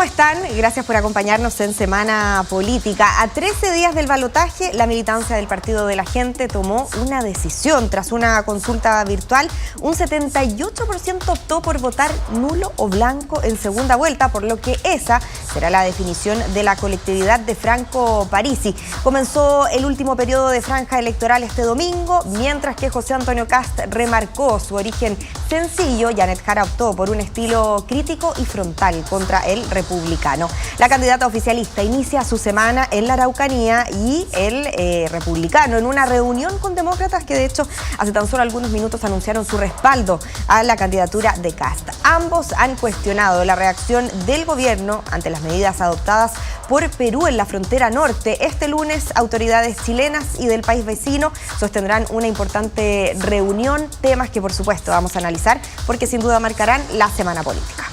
¿Cómo están? Gracias por acompañarnos en Semana Política. A 13 días del balotaje, la militancia del Partido de la Gente tomó una decisión. Tras una consulta virtual, un 78% optó por votar nulo o blanco en segunda vuelta, por lo que esa será la definición de la colectividad de Franco Parisi. Comenzó el último periodo de franja electoral este domingo, mientras que José Antonio Kast remarcó su origen sencillo. Janet Jara optó por un estilo crítico y frontal contra el republicano. La candidata oficialista inicia su semana en la Araucanía y el republicano en una reunión con demócratas que de hecho hace tan solo algunos minutos anunciaron su respaldo a la candidatura de Kast. Ambos han cuestionado la reacción del gobierno ante las medidas adoptadas por Perú en la frontera norte. Este lunes, autoridades chilenas y del país vecino sostendrán una importante reunión, temas que por supuesto vamos a analizar porque sin duda marcarán la semana política.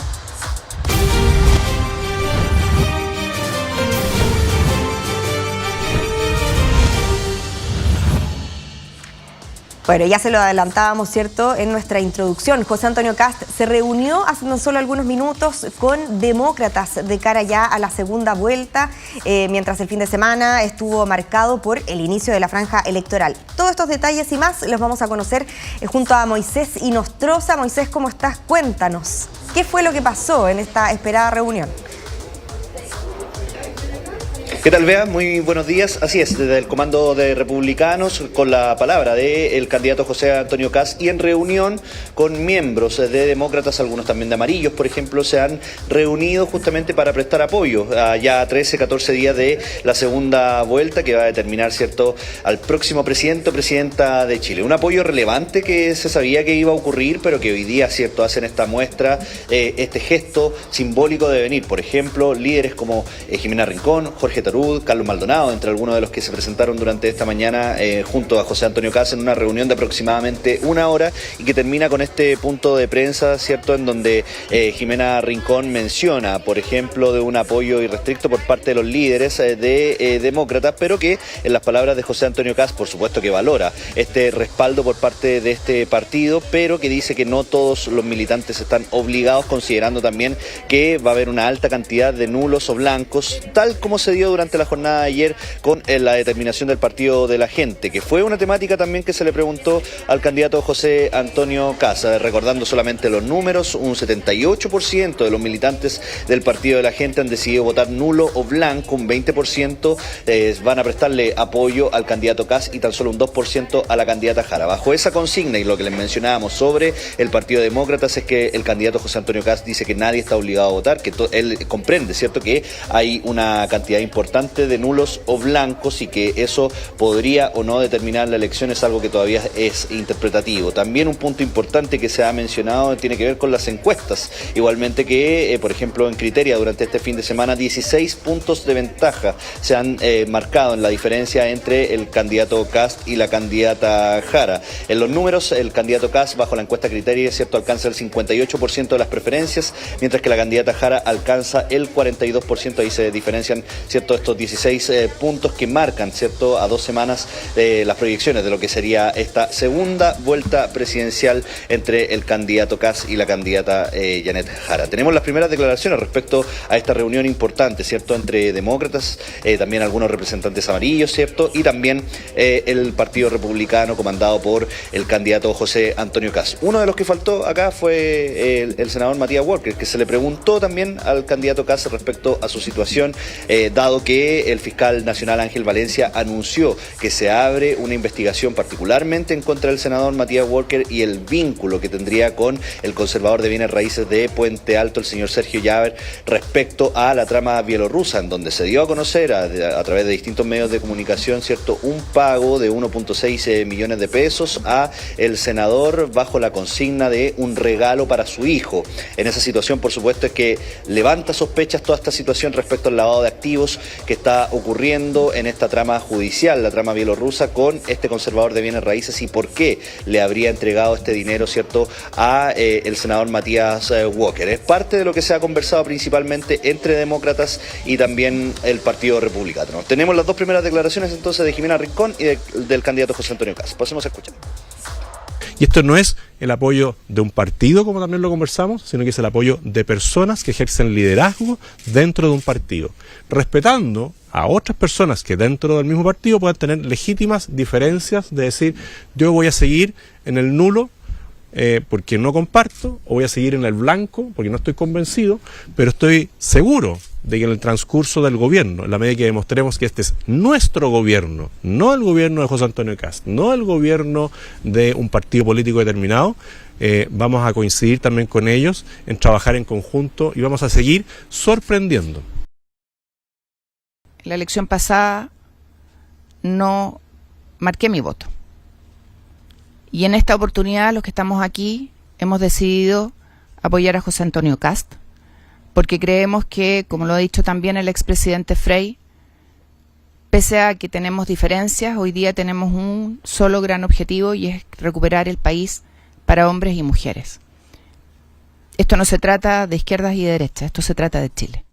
Bueno, ya se lo adelantábamos, ¿cierto?, en nuestra introducción. José Antonio Kast se reunió hace tan solo algunos minutos con demócratas de cara ya a la segunda vuelta, mientras el fin de semana estuvo marcado por el inicio de la franja electoral. Todos estos detalles y más los vamos a conocer junto a Moisés Inostroza. Moisés, ¿cómo estás? Cuéntanos, ¿qué fue lo que pasó en esta esperada reunión? ¿Qué tal, Bea? Muy buenos días. Así es, desde el comando de Republicanos, con la palabra del candidato José Antonio Kast y en reunión con miembros de demócratas, algunos también de amarillos, por ejemplo, se han reunido justamente para prestar apoyo a ya 13, 14 días de la segunda vuelta que va a determinar, ¿cierto?, al próximo presidente o presidenta de Chile. Un apoyo relevante que se sabía que iba a ocurrir, pero que hoy día, ¿cierto?, hacen esta muestra, este gesto simbólico de venir, por ejemplo, líderes como Jimena Rincón, Jorge Tarú, Carlos Maldonado, entre algunos de los que se presentaron durante esta mañana junto a José Antonio Kast en una reunión de aproximadamente una hora y que termina con este punto de prensa, ¿cierto?, en donde Jimena Rincón menciona, por ejemplo, de un apoyo irrestricto por parte de los líderes de demócratas, pero que en las palabras de José Antonio Kast, por supuesto que valora este respaldo por parte de este partido, pero que dice que no todos los militantes están obligados, considerando también que va a haber una alta cantidad de nulos o blancos, tal como se dio durante la jornada de ayer con la determinación del Partido de la Gente, que fue una temática también que se le preguntó al candidato José Antonio Kast. Recordando solamente los números, un 78% de los militantes del Partido de la Gente han decidido votar nulo o blanco, un 20% van a prestarle apoyo al candidato Kast y tan solo un 2% a la candidata Jara. Bajo esa consigna y lo que les mencionábamos sobre el Partido Demócratas es que el candidato José Antonio Kast dice que nadie está obligado a votar, que él comprende, ¿cierto?, que hay una cantidad importante de nulos o blancos y que eso podría o no determinar la elección es algo que todavía es interpretativo. También un punto importante que se ha mencionado tiene que ver con las encuestas. Igualmente que, por ejemplo, en Criteria durante este fin de semana 16 puntos de ventaja se han marcado en la diferencia entre el candidato Kast y la candidata Jara. En los números, el candidato Kast bajo la encuesta Criteria, ¿cierto?, alcanza el 58% de las preferencias, mientras que la candidata Jara alcanza el 42%. Ahí se diferencian, ¿cierto?, estos 16 puntos que marcan, ¿cierto?, a 2 semanas las proyecciones de lo que sería esta segunda vuelta presidencial entre el candidato Kast y la candidata Janet Jara. Tenemos las primeras declaraciones respecto a esta reunión importante, ¿cierto?, entre demócratas, también algunos representantes amarillos, ¿cierto?, y también el Partido Republicano comandado por el candidato José Antonio Kast. Uno de los que faltó acá fue el senador Matías Walker, que se le preguntó también al candidato Kast respecto a su situación, dado que el fiscal nacional Ángel Valencia anunció que se abre una investigación particularmente en contra del senador Matías Walker y el vínculo que tendría con el conservador de bienes raíces de Puente Alto, el señor Sergio Llaver, respecto a la trama bielorrusa, en donde se dio a conocer a través de distintos medios de comunicación, ¿cierto?, un pago de 1.6 millones de pesos a el senador bajo la consigna de un regalo para su hijo. En esa situación, por supuesto, es que levanta sospechas toda esta situación respecto al lavado de activos que está ocurriendo en esta trama judicial, la trama bielorrusa, con este conservador de bienes raíces y por qué le habría entregado este dinero, ¿cierto?, a el senador Matías Walker. Es parte de lo que se ha conversado principalmente entre demócratas y también el Partido Republicano. Tenemos las dos primeras declaraciones entonces de Jimena Rincón y del candidato José Antonio Kast. Pasemos a escuchar. Y esto no es el apoyo de un partido, como también lo conversamos, sino que es el apoyo de personas que ejercen liderazgo dentro de un partido, respetando a otras personas que dentro del mismo partido puedan tener legítimas diferencias de decir, yo voy a seguir en el nulo porque no comparto, o voy a seguir en el blanco porque no estoy convencido, pero estoy seguro de que en el transcurso del gobierno, en la medida que demostremos que este es nuestro gobierno, no el gobierno de José Antonio Kast, no el gobierno de un partido político determinado, vamos a coincidir también con ellos en trabajar en conjunto y vamos a seguir sorprendiendo. La elección pasada no marqué mi voto. Y en esta oportunidad, los que estamos aquí, hemos decidido apoyar a José Antonio Kast, porque creemos que, como lo ha dicho también el expresidente Frei, pese a que tenemos diferencias, hoy día tenemos un solo gran objetivo y es recuperar el país para hombres y mujeres. Esto no se trata de izquierdas y de derechas, esto se trata de Chile.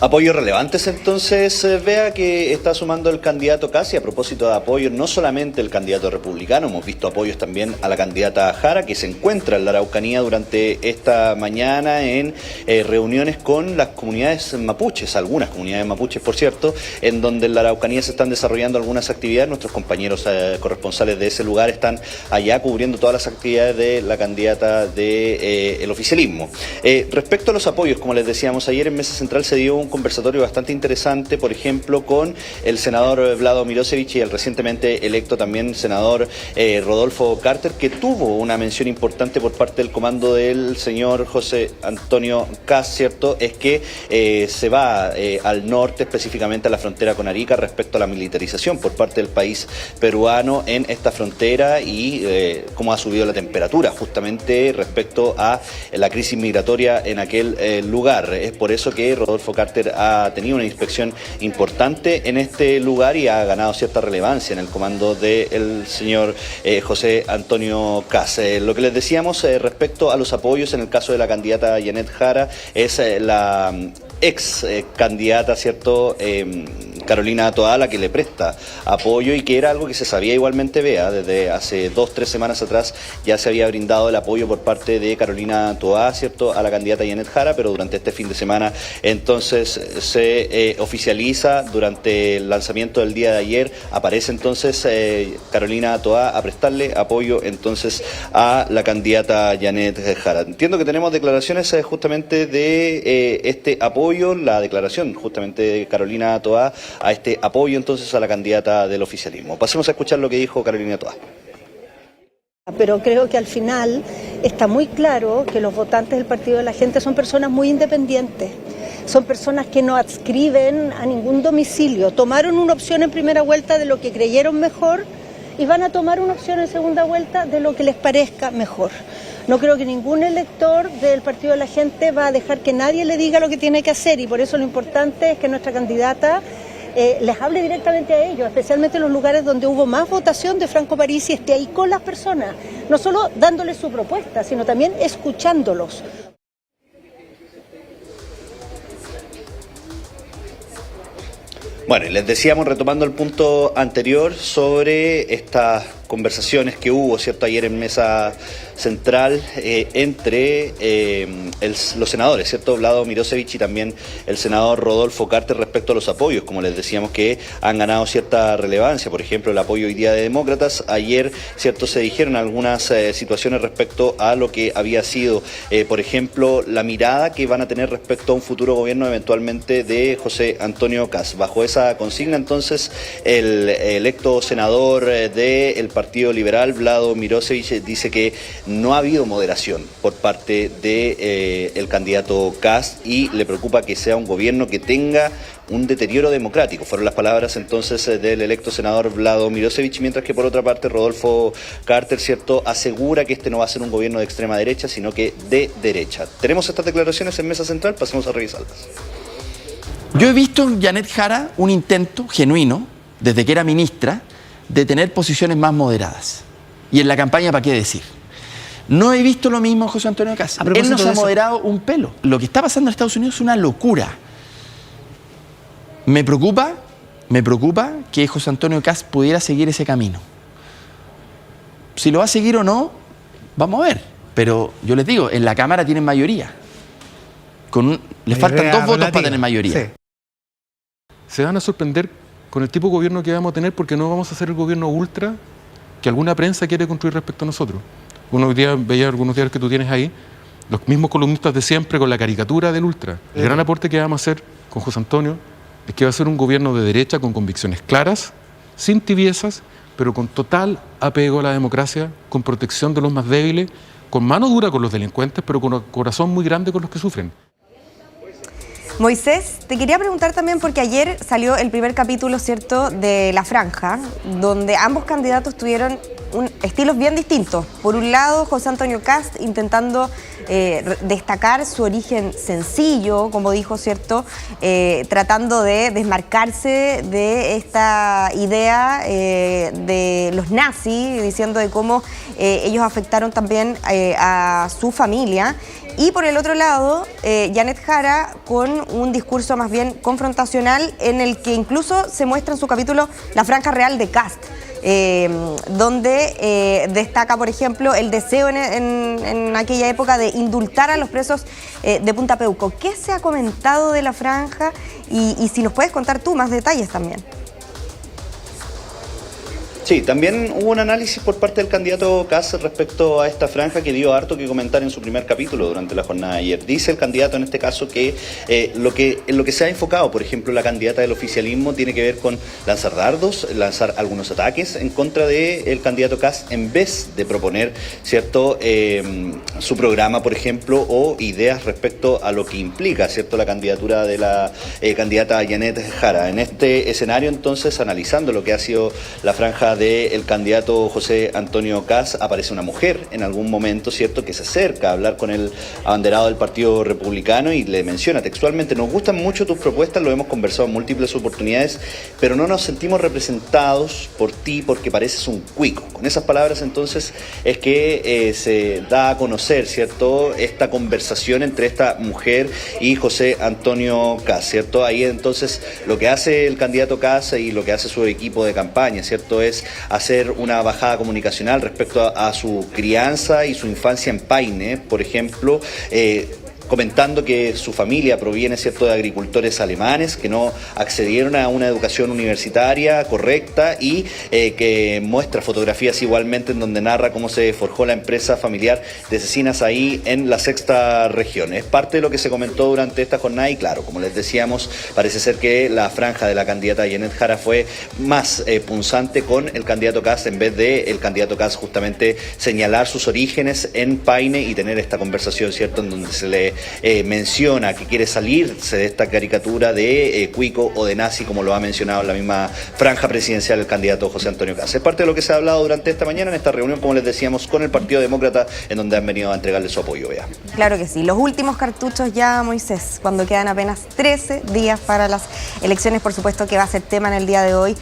Apoyos relevantes entonces, vea que está sumando el candidato Kast, y a propósito de apoyos, no solamente el candidato republicano, hemos visto apoyos también a la candidata Jara, que se encuentra en la Araucanía durante esta mañana en reuniones con las comunidades mapuches, algunas comunidades mapuches por cierto, en donde en la Araucanía se están desarrollando algunas actividades. Nuestros compañeros corresponsales de ese lugar están allá cubriendo todas las actividades de la candidata del oficialismo. Respecto a los apoyos, como les decíamos ayer, en Mesa Central se dio un conversatorio bastante interesante, por ejemplo, con el senador Vlado Mirosevic y el recientemente electo también senador Rodolfo Carter, que tuvo una mención importante por parte del comando del señor José Antonio Kast, ¿cierto? Es que se va al norte, específicamente a la frontera con Arica, respecto a la militarización por parte del país peruano en esta frontera y cómo ha subido la temperatura justamente respecto a la crisis migratoria en aquel lugar. Es por eso que Rodolfo Carter ha tenido una inspección importante en este lugar y ha ganado cierta relevancia en el comando del señor José Antonio Kast. Lo que les decíamos respecto a los apoyos en el caso de la candidata Janet Jara es la ex candidata, ¿cierto? Carolina Toá, la que le presta apoyo y que era algo que se sabía igualmente, vea, desde hace 2-3 semanas atrás ya se había brindado el apoyo por parte de Carolina Toá, ¿cierto?, a la candidata Janet Jara, pero durante este fin de semana entonces se oficializa, durante el lanzamiento del día de ayer, aparece entonces Carolina Toá a prestarle apoyo entonces a la candidata Janet Jara. Entiendo que tenemos declaraciones justamente de este apoyo, la declaración justamente de Carolina Toá a este apoyo entonces a la candidata del oficialismo. Pasemos a escuchar lo que dijo Carolina Toá. Pero creo que al final está muy claro que los votantes del Partido de la Gente son personas muy independientes, son personas que no adscriben a ningún domicilio, tomaron una opción en primera vuelta de lo que creyeron mejor y van a tomar una opción en segunda vuelta de lo que les parezca mejor. No creo que ningún elector del Partido de la Gente va a dejar que nadie le diga lo que tiene que hacer, y por eso lo importante es que nuestra candidata les hable directamente a ellos, especialmente en los lugares donde hubo más votación de Franco Parisi, esté ahí con las personas, no solo dándoles su propuesta, sino también escuchándolos. Bueno, y les decíamos, retomando el punto anterior, sobre estas conversaciones que hubo, ¿cierto?, ayer en Mesa Central entre los senadores, ¿cierto?, Vlado Mirosevic y también el senador Rodolfo Carter respecto a los apoyos, como les decíamos, que han ganado cierta relevancia. Por ejemplo, el apoyo hoy día de demócratas. Ayer, ¿cierto?, se dijeron algunas situaciones respecto a lo que había sido, por ejemplo, la mirada que van a tener respecto a un futuro gobierno eventualmente de José Antonio Kast. Bajo esa consigna, entonces, el electo senador del Partido Liberal, Vlado Mirosevic, dice que no ha habido moderación por parte de el candidato Kast y le preocupa que sea un gobierno que tenga un deterioro democrático. Fueron las palabras entonces del electo senador Vlado Mirosevic, mientras que por otra parte Rodolfo Carter, ¿cierto?, asegura que este no va a ser un gobierno de extrema derecha, sino que de derecha. Tenemos estas declaraciones en Mesa Central, pasemos a revisarlas. Yo he visto en Janet Jara un intento genuino, desde que era ministra, de tener posiciones más moderadas. Y en la campaña, ¿para qué decir? No he visto lo mismo en José Antonio Kast. Él no se ha moderado un pelo. Lo que está pasando en Estados Unidos es una locura. Me preocupa me preocupa que José Antonio Kast pudiera seguir ese camino. Si lo va a seguir o no, vamos a ver. Pero yo les digo, en la Cámara tienen mayoría. Les faltan 2 votos para tener mayoría. Sí. Se van a sorprender con el tipo de gobierno que vamos a tener, porque no vamos a hacer el gobierno ultra que alguna prensa quiere construir respecto a nosotros. Unos días veía algunos diarios que tú tienes ahí, los mismos columnistas de siempre con la caricatura del ultra. El gran aporte que vamos a hacer con José Antonio es que va a ser un gobierno de derecha con convicciones claras, sin tibiezas, pero con total apego a la democracia, con protección de los más débiles, con mano dura con los delincuentes, pero con un corazón muy grande con los que sufren. Moisés, te quería preguntar también porque ayer salió el primer capítulo, ¿cierto?, de La Franja, donde ambos candidatos tuvieron estilos bien distintos. Por un lado, José Antonio Kast intentando destacar su origen sencillo, como dijo, ¿cierto?, tratando de desmarcarse de esta idea de los nazis, diciendo de cómo ellos afectaron también a su familia. Y por el otro lado, Janet Jara con un discurso más bien confrontacional en el que incluso se muestra en su capítulo la franja real de Kast, donde destaca, por ejemplo, el deseo en aquella época de indultar a los presos de Punta Peuco. ¿Qué se ha comentado de la franja? Y si nos puedes contar tú más detalles también. Sí, también hubo un análisis por parte del candidato Kast respecto a esta franja que dio harto que comentar en su primer capítulo durante la jornada de ayer. Dice el candidato en este caso que en lo que se ha enfocado, por ejemplo, la candidata del oficialismo tiene que ver con lanzar dardos, lanzar algunos ataques en contra del candidato Kast en vez de proponer, ¿cierto?, su programa, por ejemplo, o ideas respecto a lo que implica, ¿cierto?, la candidatura de la candidata Janet Jara. En este escenario, entonces, analizando lo que ha sido la franja del candidato José Antonio Kast, aparece una mujer en algún momento, ¿cierto?, que se acerca a hablar con el abanderado del Partido Republicano y le menciona textualmente: nos gustan mucho tus propuestas, lo hemos conversado en múltiples oportunidades, pero no nos sentimos representados por ti porque pareces un cuico. Con esas palabras, entonces, es que se da a conocer, ¿cierto?, esta conversación entre esta mujer y José Antonio Kast, ¿cierto? Ahí, entonces, lo que hace el candidato Kast y lo que hace su equipo de campaña, ¿cierto?, es hacer una bajada comunicacional respecto a su crianza y su infancia en Paine, por ejemplo, comentando que su familia proviene, ¿cierto?, de agricultores alemanes que no accedieron a una educación universitaria correcta y que muestra fotografías igualmente en donde narra cómo se forjó la empresa familiar de cecinas ahí en la sexta región. Es parte de lo que se comentó durante esta jornada y claro, como les decíamos, parece ser que la franja de la candidata Janet Jara fue más punzante con el candidato Kast en vez de el candidato Kast justamente señalar sus orígenes en Paine y tener esta conversación, ¿cierto?, en donde se le menciona que quiere salirse de esta caricatura de cuico o de nazi, como lo ha mencionado en la misma franja presidencial el candidato José Antonio Kast. Es parte de lo que se ha hablado durante esta mañana en esta reunión, como les decíamos, con el Partido Demócrata, en donde han venido a entregarle su apoyo. Vea. Claro que sí. Los últimos cartuchos ya, Moisés, cuando quedan apenas 13 días para las elecciones, por supuesto que va a ser tema en el día de hoy,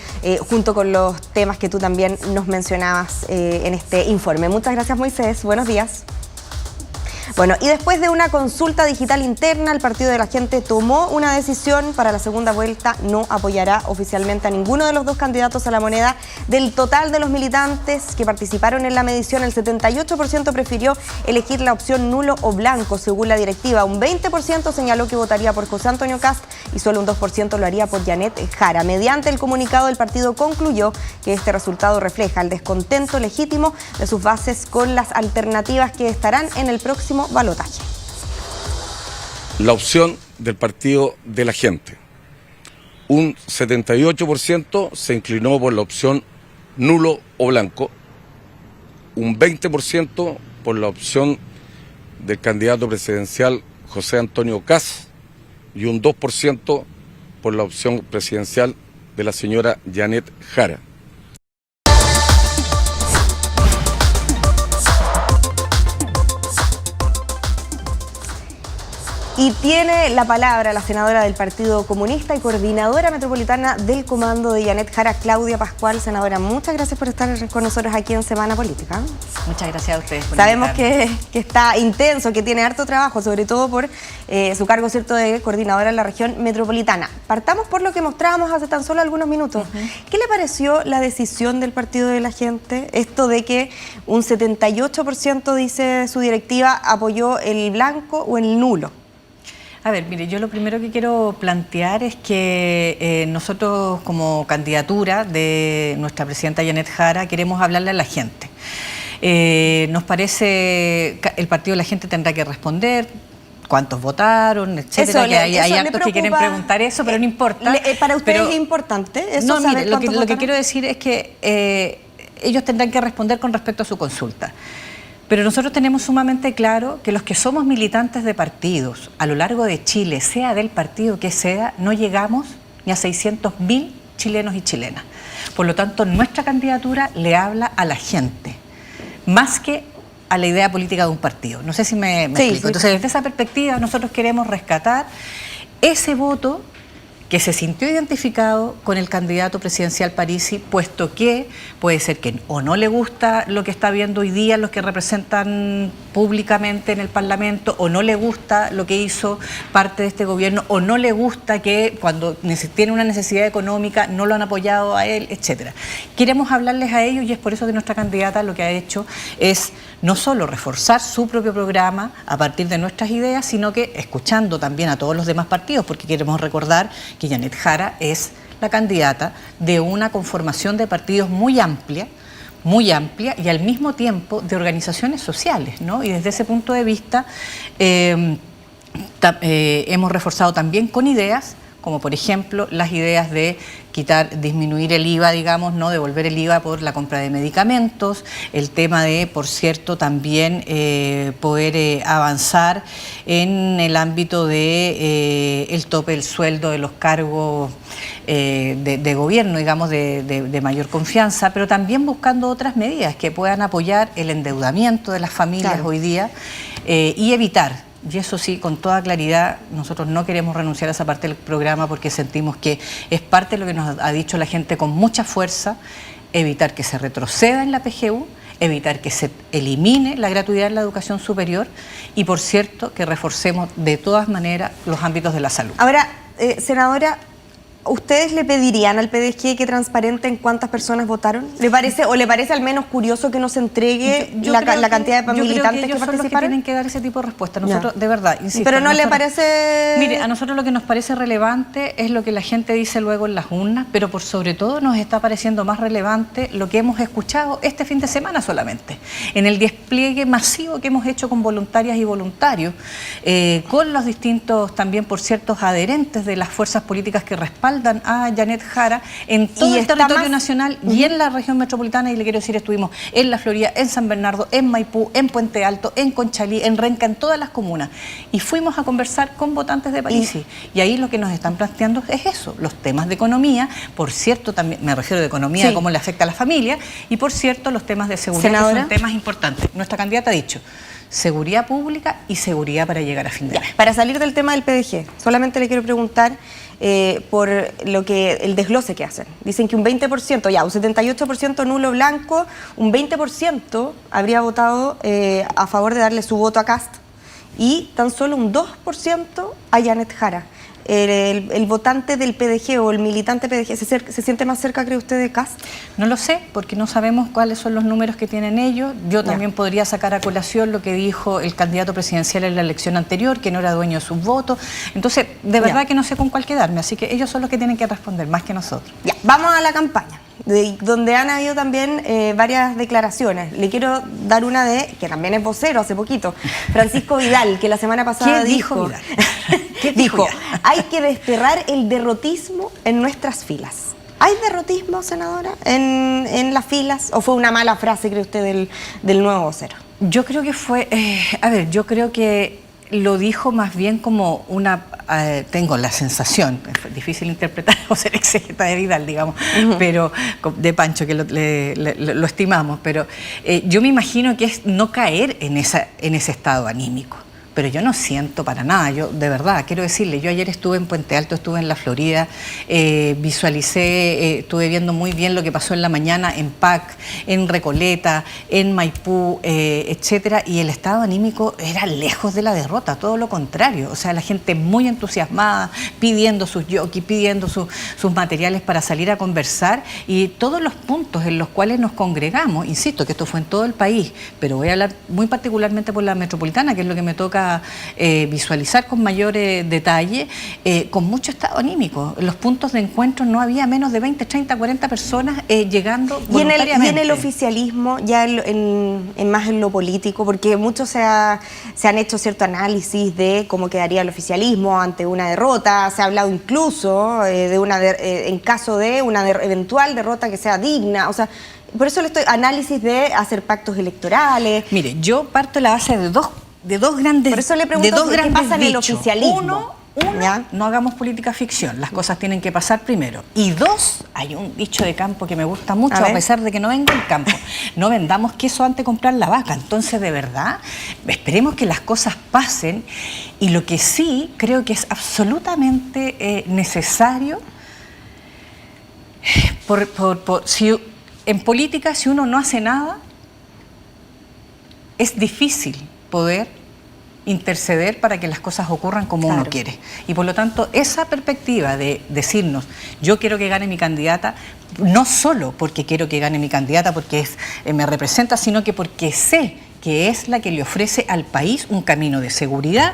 junto con los temas que tú también nos mencionabas en este informe. Muchas gracias, Moisés. Buenos días. Bueno, y después de una consulta digital interna, el Partido de la Gente tomó una decisión. Para la segunda vuelta no apoyará oficialmente a ninguno de los dos candidatos a la moneda. Del total de los militantes que participaron en la medición, el 78% prefirió elegir la opción nulo o blanco, según la directiva. Un 20% señaló que votaría por José Antonio Kast y solo un 2% lo haría por Janet Jara. Mediante el comunicado, el partido concluyó que este resultado refleja el descontento legítimo de sus bases con las alternativas que estarán en el próximo balotaje. La opción del Partido de la Gente. Un 78% se inclinó por la opción nulo o blanco, un 20% por la opción del candidato presidencial José Antonio Kast y un 2% por la opción presidencial de la señora Janet Jara. Y tiene la palabra la senadora del Partido Comunista y coordinadora metropolitana del comando de Janet Jara, Claudia Pascual. Senadora, muchas gracias por estar con nosotros aquí en Semana Política. Muchas gracias a ustedes por Sabemos invitarme. que está intenso, que tiene harto trabajo, sobre todo por su cargo, ¿cierto?, de coordinadora en la región metropolitana. Partamos por lo que mostrábamos hace tan solo algunos minutos. ¿Qué le pareció la decisión del Partido de la Gente? Esto de que un 78%, dice su directiva, apoyó el blanco o el nulo. A ver, mire, yo lo primero que quiero plantear es que nosotros como candidatura de nuestra presidenta Janet Jara queremos hablarle a la gente. Nos parece que el Partido de la Gente tendrá que responder cuántos votaron, etcétera, que hay hartos que quieren preguntar eso, pero no importa. ¿Para ustedes es importante eso? No, mire, lo que votaron? quiero decir es que ellos tendrán que responder con respecto a su consulta. Pero nosotros tenemos sumamente claro que los que somos militantes de partidos a lo largo de Chile, sea del partido que sea, no llegamos ni a 600.000 chilenos y chilenas. Por lo tanto, nuestra candidatura le habla a la gente, más que a la idea política de un partido. No sé si me explico. Sí. Entonces, desde esa perspectiva, nosotros queremos rescatar ese voto que se sintió identificado con el candidato presidencial Parisi, puesto que puede ser que o no le gusta lo que está viendo hoy día los que representan públicamente en el Parlamento, o no le gusta lo que hizo parte de este gobierno, o no le gusta que cuando tiene una necesidad económica no lo han apoyado a él, etcétera. Queremos hablarles a ellos y es por eso que nuestra candidata lo que ha hecho es no solo reforzar su propio programa a partir de nuestras ideas, sino que escuchando también a todos los demás partidos, porque queremos recordar que Janet Jara es la candidata de una conformación de partidos muy amplia y al mismo tiempo de organizaciones sociales, ¿no? Y desde ese punto de vista hemos reforzado también con ideas, como por ejemplo las ideas de disminuir el IVA, digamos, no devolver el IVA por la compra de medicamentos, el tema de, por cierto, también poder avanzar en el ámbito de el tope del sueldo de los cargos de gobierno, digamos, de mayor confianza, pero también buscando otras medidas que puedan apoyar el endeudamiento de las familias hoy día y evitar. Y eso sí, con toda claridad, nosotros no queremos renunciar a esa parte del programa porque sentimos que es parte de lo que nos ha dicho la gente con mucha fuerza, evitar que se retroceda en la PGU, evitar que se elimine la gratuidad en la educación superior y, por cierto, que reforcemos de todas maneras los ámbitos de la salud. Ahora, senadora, ¿ustedes le pedirían al PDG que transparenten cuántas personas votaron? ¿Le parece al menos curioso que nos entregue la cantidad de militantes que participaron? Son los que tienen que dar ese tipo de respuesta. Nosotros, de verdad, insisto. Pero no le parece... Mire, a nosotros lo que nos parece relevante es lo que la gente dice luego en las urnas, pero por sobre todo nos está pareciendo más relevante lo que hemos escuchado este fin de semana solamente, en el despliegue masivo que hemos hecho con voluntarias y voluntarios, con los distintos, también por ciertos adherentes de las fuerzas políticas que respaldan a Janet Jara en todo el territorio nacional y en la región metropolitana, y le quiero decir, estuvimos en La Florida, en San Bernardo, en Maipú, en Puente Alto, en Conchalí, en Renca, en todas las comunas, y fuimos a conversar con votantes de Parisi, y ahí lo que nos están planteando es eso, los temas de economía, por cierto, también me refiero de economía, cómo le afecta a la familia, y por cierto, los temas de seguridad, que son temas importantes. Nuestra candidata ha dicho seguridad pública y seguridad para llegar a fin de mes. Para salir del tema del PDG, solamente le quiero preguntar por el desglose que hacen. Dicen que un 20%, un 78% nulo blanco, un 20% habría votado a favor de darle su voto a Kast y tan solo un 2% a Janet Jara. El votante del PDG o el militante PDG, ¿se siente más cerca, cree usted, de Kast? No lo sé, porque no sabemos cuáles son los números que tienen ellos. Yo también podría sacar a colación lo que dijo el candidato presidencial en la elección anterior, que no era dueño de sus votos. Entonces, de verdad que no sé con cuál quedarme, así que ellos son los que tienen que responder, más que nosotros. Vamos a la campaña, donde han habido también varias declaraciones. Le quiero dar una que también es vocero hace poquito, Francisco Vidal, que la semana pasada dijo... Dijo, hay que desterrar el derrotismo en nuestras filas. ¿Hay derrotismo, senadora, en las filas? ¿O fue una mala frase, cree usted, del nuevo vocero? Yo creo que fue... yo creo que lo dijo más bien como una... tengo la sensación, es difícil interpretar o ser exégeta de Vidal, digamos, pero de Pancho, que lo estimamos, pero yo me imagino que es no caer en ese estado anímico. pero yo no siento para nada, yo de verdad, quiero decirle, yo ayer estuve en Puente Alto, estuve en la Florida, visualicé, estuve viendo muy bien lo que pasó en la mañana en PAC, en Recoleta, en Maipú, etcétera, y el estado anímico era lejos de la derrota, todo lo contrario, o sea, la gente muy entusiasmada, pidiendo sus jockeys, pidiendo sus materiales para salir a conversar, y todos los puntos en los cuales nos congregamos, insisto que esto fue en todo el país, pero voy a hablar muy particularmente por la metropolitana, que es lo que me toca visualizar con mayor detalle, con mucho estado anímico. En los puntos de encuentro no había menos de 20, 30, 40 personas llegando voluntariamente. Y en el oficialismo, ya más en lo político, porque muchos se han hecho cierto análisis de cómo quedaría el oficialismo ante una derrota, se ha hablado incluso en caso de una eventual derrota que sea digna, o sea, por eso análisis de hacer pactos electorales. Mire, yo parto de la base de dos grandes, por eso le pregunto, ¿qué pasa en el oficialismo? Uno, no hagamos política ficción, las cosas tienen que pasar primero. Y dos, hay un dicho de campo que me gusta mucho, a pesar de que no vengo del campo, no vendamos queso antes de comprar la vaca. Entonces, de verdad, esperemos que las cosas pasen, y lo que sí creo que es absolutamente necesario, en política, si uno no hace nada, es difícil poder interceder para que las cosas ocurran como uno quiere. Y por lo tanto, esa perspectiva de decirnos, yo quiero que gane mi candidata, no solo porque quiero que gane mi candidata porque me representa, sino que porque sé que es la que le ofrece al país un camino de seguridad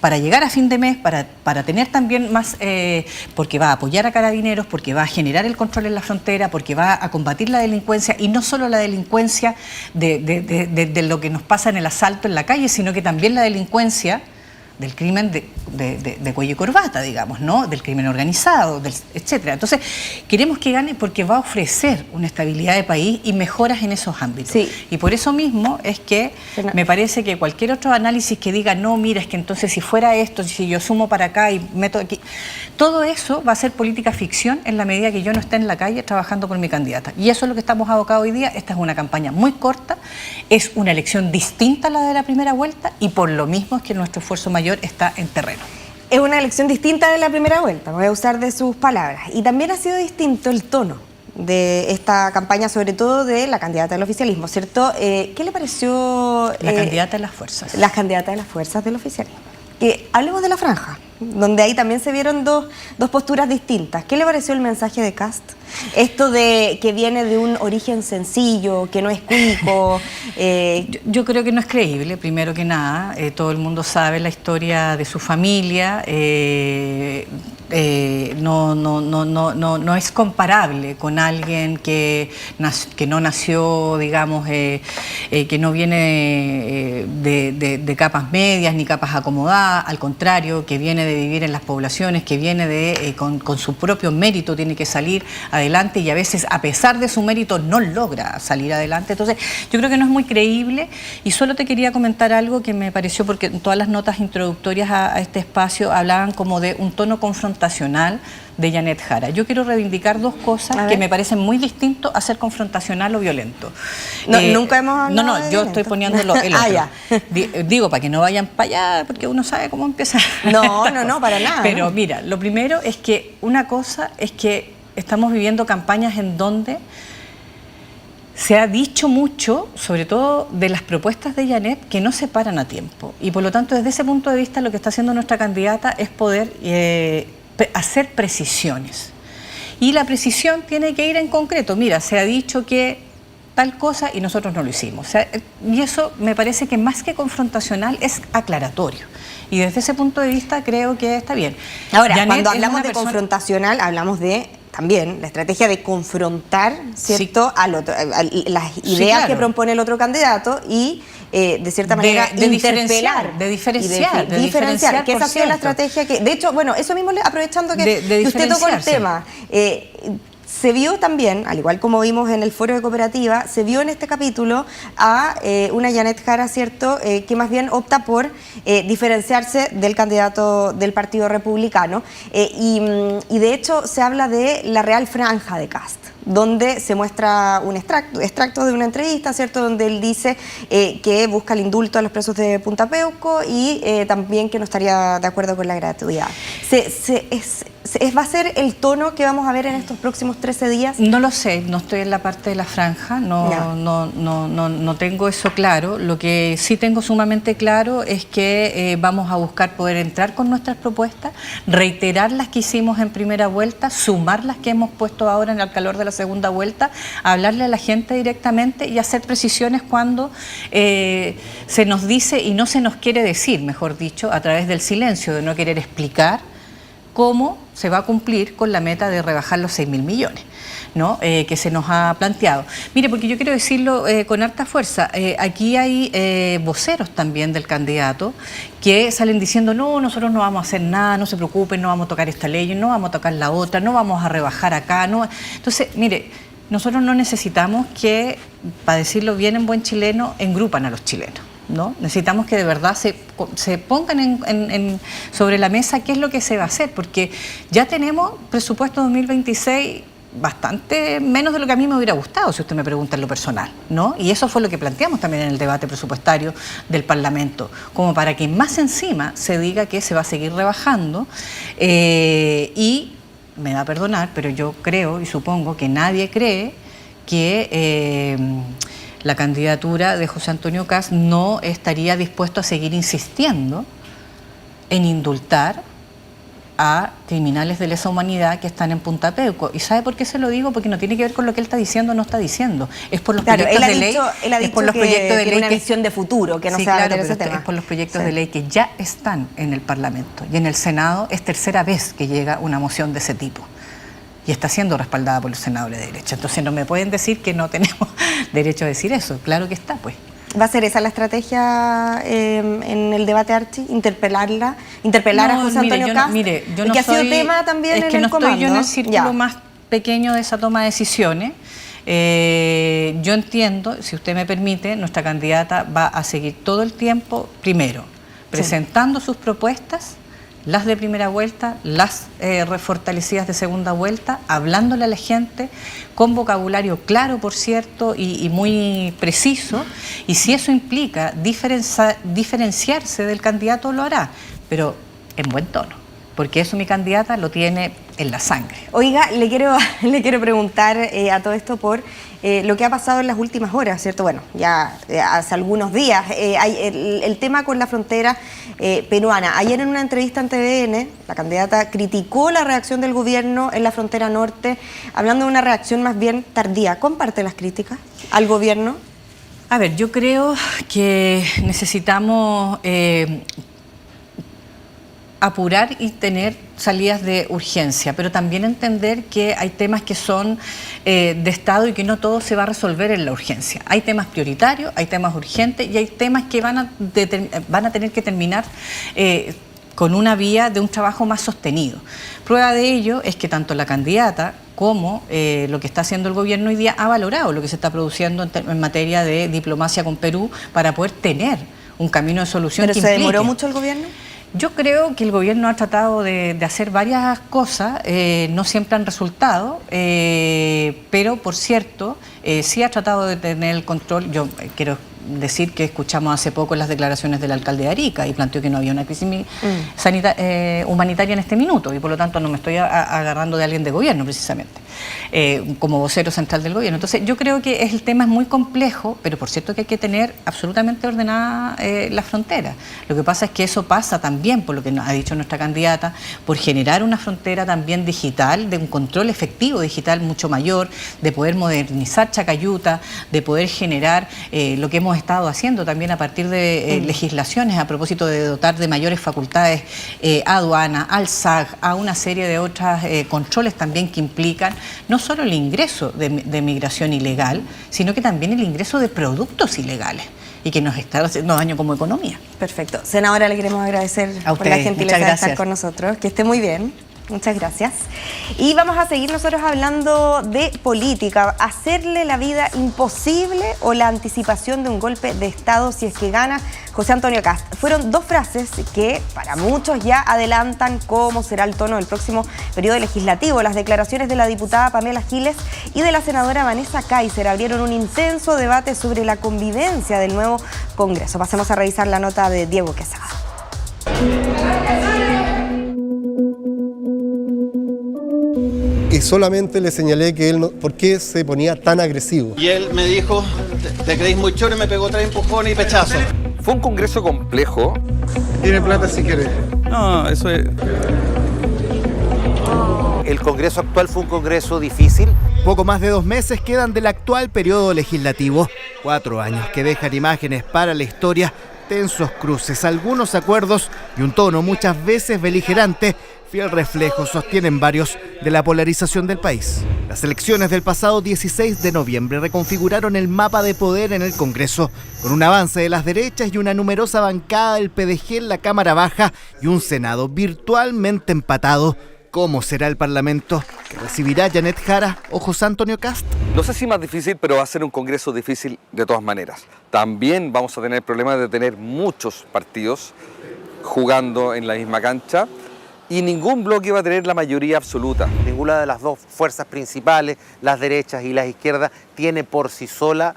para llegar a fin de mes, para tener también más, porque va a apoyar a Carabineros, porque va a generar el control en la frontera, porque va a combatir la delincuencia, y no solo la delincuencia de lo que nos pasa en el asalto en la calle, sino que también la delincuencia del crimen de cuello y corbata, digamos, ¿no? Del crimen organizado, etcétera. Entonces, queremos que gane porque va a ofrecer una estabilidad de país y mejoras en esos ámbitos. Sí. Y por eso mismo es que me parece que cualquier otro análisis que diga, no, mira, es que entonces si fuera esto, si yo sumo para acá y meto aquí, todo eso va a ser política ficción en la medida que yo no esté en la calle trabajando por mi candidata. Y eso es lo que estamos abocados hoy día. Esta es una campaña muy corta, es una elección distinta a la de la primera vuelta, y por lo mismo es que nuestro esfuerzo mayor está en terreno. Es una elección distinta de la primera vuelta, voy a usar de sus palabras. Y también ha sido distinto el tono de esta campaña, sobre todo de la candidata del oficialismo, ¿cierto? ¿Qué le pareció? La candidata de las fuerzas. La candidata de las fuerzas del oficialismo. Hablemos de la franja, donde ahí también se vieron dos posturas distintas. ¿Qué le pareció el mensaje de Kast? Esto de que viene de un origen sencillo, que no es cuico. Yo creo que no es creíble, primero que nada. Todo el mundo sabe la historia de su familia. No es comparable con alguien que no nació, digamos, que no viene de capas medias ni capas acomodadas, al contrario, que viene de vivir en las poblaciones, que viene con su propio mérito, tiene que salir adelante, y a veces, a pesar de su mérito, no logra salir adelante. Entonces, yo creo que no es muy creíble, y solo te quería comentar algo que me pareció, porque en todas las notas introductorias a este espacio hablaban como de un tono confrontacional de Janet Jara. Yo quiero reivindicar dos cosas que me parecen muy distintos a ser confrontacional o violento. Nunca hemos hablado yo estoy poniéndolo el otro. Ya. Digo, para que no vayan para allá, porque uno sabe cómo empezar. No, para nada. Pero mira, lo primero es que una cosa es que estamos viviendo campañas en donde se ha dicho mucho, sobre todo de las propuestas de Janet, que no se paran a tiempo. Y por lo tanto, desde ese punto de vista, lo que está haciendo nuestra candidata es poder hacer precisiones. Y la precisión tiene que ir en concreto. Mira, se ha dicho que tal cosa y nosotros no lo hicimos. O sea, y eso me parece que más que confrontacional es aclaratorio. Y desde ese punto de vista creo que está bien. Ahora, Janet, cuando hablamos de confrontacional, hablamos de también la estrategia de confrontar, ¿cierto?, al otro, a las ideas que propone el otro candidato y de cierta manera interpelar, diferenciar, que esa ha sido la estrategia que, de hecho, bueno, eso mismo, aprovechando que usted tocó el tema, se vio también, al igual como vimos en el foro de cooperativa, se vio en este capítulo a una Janet Jara, ¿cierto?, que más bien opta por diferenciarse del candidato del Partido Republicano, y de hecho se habla de la real franja de Kast, donde se muestra un extracto de una entrevista, ¿cierto?, donde él dice que busca el indulto a los presos de Punta Peuco y también que no estaría de acuerdo con la gratuidad. ¿Va a ser el tono que vamos a ver en estos próximos 13 días? No lo sé, no estoy en la parte de la franja, no tengo eso claro. Lo que sí tengo sumamente claro es que vamos a buscar poder entrar con nuestras propuestas, reiterar las que hicimos en primera vuelta, sumar las que hemos puesto ahora en el calor de la segunda vuelta, hablarle a la gente directamente y hacer precisiones cuando se nos dice y no se nos quiere decir, mejor dicho, a través del silencio, de no querer explicar cómo se va a cumplir con la meta de rebajar los 6.000 millones, ¿no? Que se nos ha planteado. Mire, porque yo quiero decirlo con harta fuerza, aquí hay voceros también del candidato que salen diciendo, no, nosotros no vamos a hacer nada, no se preocupen, no vamos a tocar esta ley, no vamos a tocar la otra, no vamos a rebajar acá. No. Entonces, mire, nosotros no necesitamos que, para decirlo bien en buen chileno, engrupan a los chilenos, ¿no? Necesitamos que de verdad se pongan sobre la mesa qué es lo que se va a hacer, porque ya tenemos presupuesto 2026 bastante menos de lo que a mí me hubiera gustado, si usted me pregunta en lo personal, ¿no? Y eso fue lo que planteamos también en el debate presupuestario del Parlamento, como para que más encima se diga que se va a seguir rebajando y me va a perdonar, pero yo creo y supongo que nadie cree que la candidatura de José Antonio Kast no estaría dispuesto a seguir insistiendo en indultar a criminales de lesa humanidad que están en Punta Peuco. ¿Y sabe por qué se lo digo? Porque no tiene que ver con lo que él está diciendo o no está diciendo. Es por los proyectos de ley. Él ha dicho por los proyectos de ley una visión de futuro, que no se va a meter ese tema. Es por los proyectos de ley que ya están en el Parlamento. Y en el Senado es tercera vez que llega una moción de ese tipo. Y está siendo respaldada por los senadores de derecha. Entonces no me pueden decir que no tenemos derecho a decir eso. Claro que está, pues. ¿Va a ser esa la estrategia en el debate, Archi? ¿Interpelar a José Antonio Kast? Mire, yo no que soy, ha sido tema también en el comando. Estoy yo en el círculo más pequeño de esa toma de decisiones. Yo entiendo, si usted me permite, nuestra candidata va a seguir todo el tiempo, primero, presentando sus propuestas, las de primera vuelta, las refortalecidas de segunda vuelta, hablándole a la gente con vocabulario claro, por cierto, y muy preciso, y si eso implica diferenciarse del candidato, lo hará, pero en buen tono, porque eso mi candidata lo tiene en la sangre. Oiga, le quiero preguntar a todo esto por lo que ha pasado en las últimas horas, ¿cierto? Bueno, ya hace algunos días. Hay el tema con la frontera peruana. Ayer en una entrevista en TVN, la candidata criticó la reacción del gobierno en la frontera norte, hablando de una reacción más bien tardía. ¿Comparte las críticas al gobierno? A ver, yo creo que necesitamos apurar y tener salidas de urgencia, pero también entender que hay temas que son de Estado y que no todo se va a resolver en la urgencia. Hay temas prioritarios, hay temas urgentes y hay temas que van a tener que terminar con una vía de un trabajo más sostenido. Prueba de ello es que tanto la candidata como lo que está haciendo el gobierno hoy día ha valorado lo que se está produciendo en materia de diplomacia con Perú para poder tener un camino de solución. ¿Pero se demoró mucho el gobierno? Yo creo que el gobierno ha tratado de hacer varias cosas, no siempre han resultado, pero por cierto, sí ha tratado de tener el control. Yo quiero decir que escuchamos hace poco las declaraciones del alcalde de Arica y planteó que no había una crisis humanitaria en este minuto y por lo tanto no me estoy agarrando de alguien de gobierno precisamente, como vocero central del gobierno. Entonces yo creo que el tema es muy complejo, pero por cierto que hay que tener absolutamente ordenada la frontera. Lo que pasa es que eso pasa también, por lo que ha dicho nuestra candidata, por generar una frontera también digital, de un control efectivo digital mucho mayor, de poder modernizar Chacayuta, de poder generar lo que hemos estado haciendo también a partir de legislaciones a propósito de dotar de mayores facultades a aduana, al SAG, a una serie de otros controles también que implican no solo el ingreso de migración ilegal, sino que también el ingreso de productos ilegales y que nos está haciendo daño como economía. Perfecto. Senadora, le queremos agradecer por la gentileza de estar con nosotros. Que esté muy bien. Muchas gracias. Y vamos a seguir nosotros hablando de política. ¿Hacerle la vida imposible o la anticipación de un golpe de Estado si es que gana José Antonio Kast? Fueron dos frases que para muchos ya adelantan cómo será el tono del próximo periodo legislativo. Las declaraciones de la diputada Pamela Giles y de la senadora Vanessa Kaiser abrieron un intenso debate sobre la convivencia del nuevo Congreso. Pasemos a revisar la nota de Diego Quesada. Y solamente le señalé que él por qué se ponía tan agresivo. Y él me dijo, te creéis muy choro, y me pegó 3 empujones y pechazos. Fue un congreso complejo. Tiene plata si quiere. No, eso es... El congreso actual fue un congreso difícil. Poco más de 2 meses quedan del actual periodo legislativo. 4 años que dejan imágenes para la historia, tensos cruces, algunos acuerdos y un tono muchas veces beligerante, fiel reflejo, sostienen varios, de la polarización del país. Las elecciones del pasado 16 de noviembre reconfiguraron el mapa de poder en el Congreso, con un avance de las derechas y una numerosa bancada del PDG en la Cámara Baja y un Senado virtualmente empatado. ¿Cómo será el Parlamento que recibirá Janet Jara o José Antonio Kast? No sé si más difícil, pero va a ser un congreso difícil de todas maneras. También vamos a tener problemas de tener muchos partidos jugando en la misma cancha y ningún bloque va a tener la mayoría absoluta. Ninguna de las dos fuerzas principales, las derechas y las izquierdas, tiene por sí sola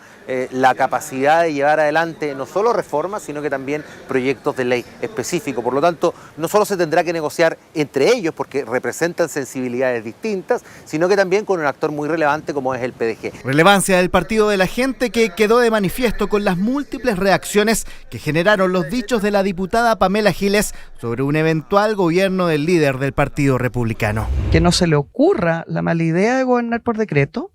la capacidad de llevar adelante no solo reformas, sino que también proyectos de ley específicos. Por lo tanto, no solo se tendrá que negociar entre ellos, porque representan sensibilidades distintas, sino que también con un actor muy relevante como es el PDG. Relevancia del Partido de la Gente que quedó de manifiesto con las múltiples reacciones que generaron los dichos de la diputada Pamela Giles sobre un eventual gobierno del líder del Partido Republicano. Que no se le ocurra la mala idea de gobernar por decreto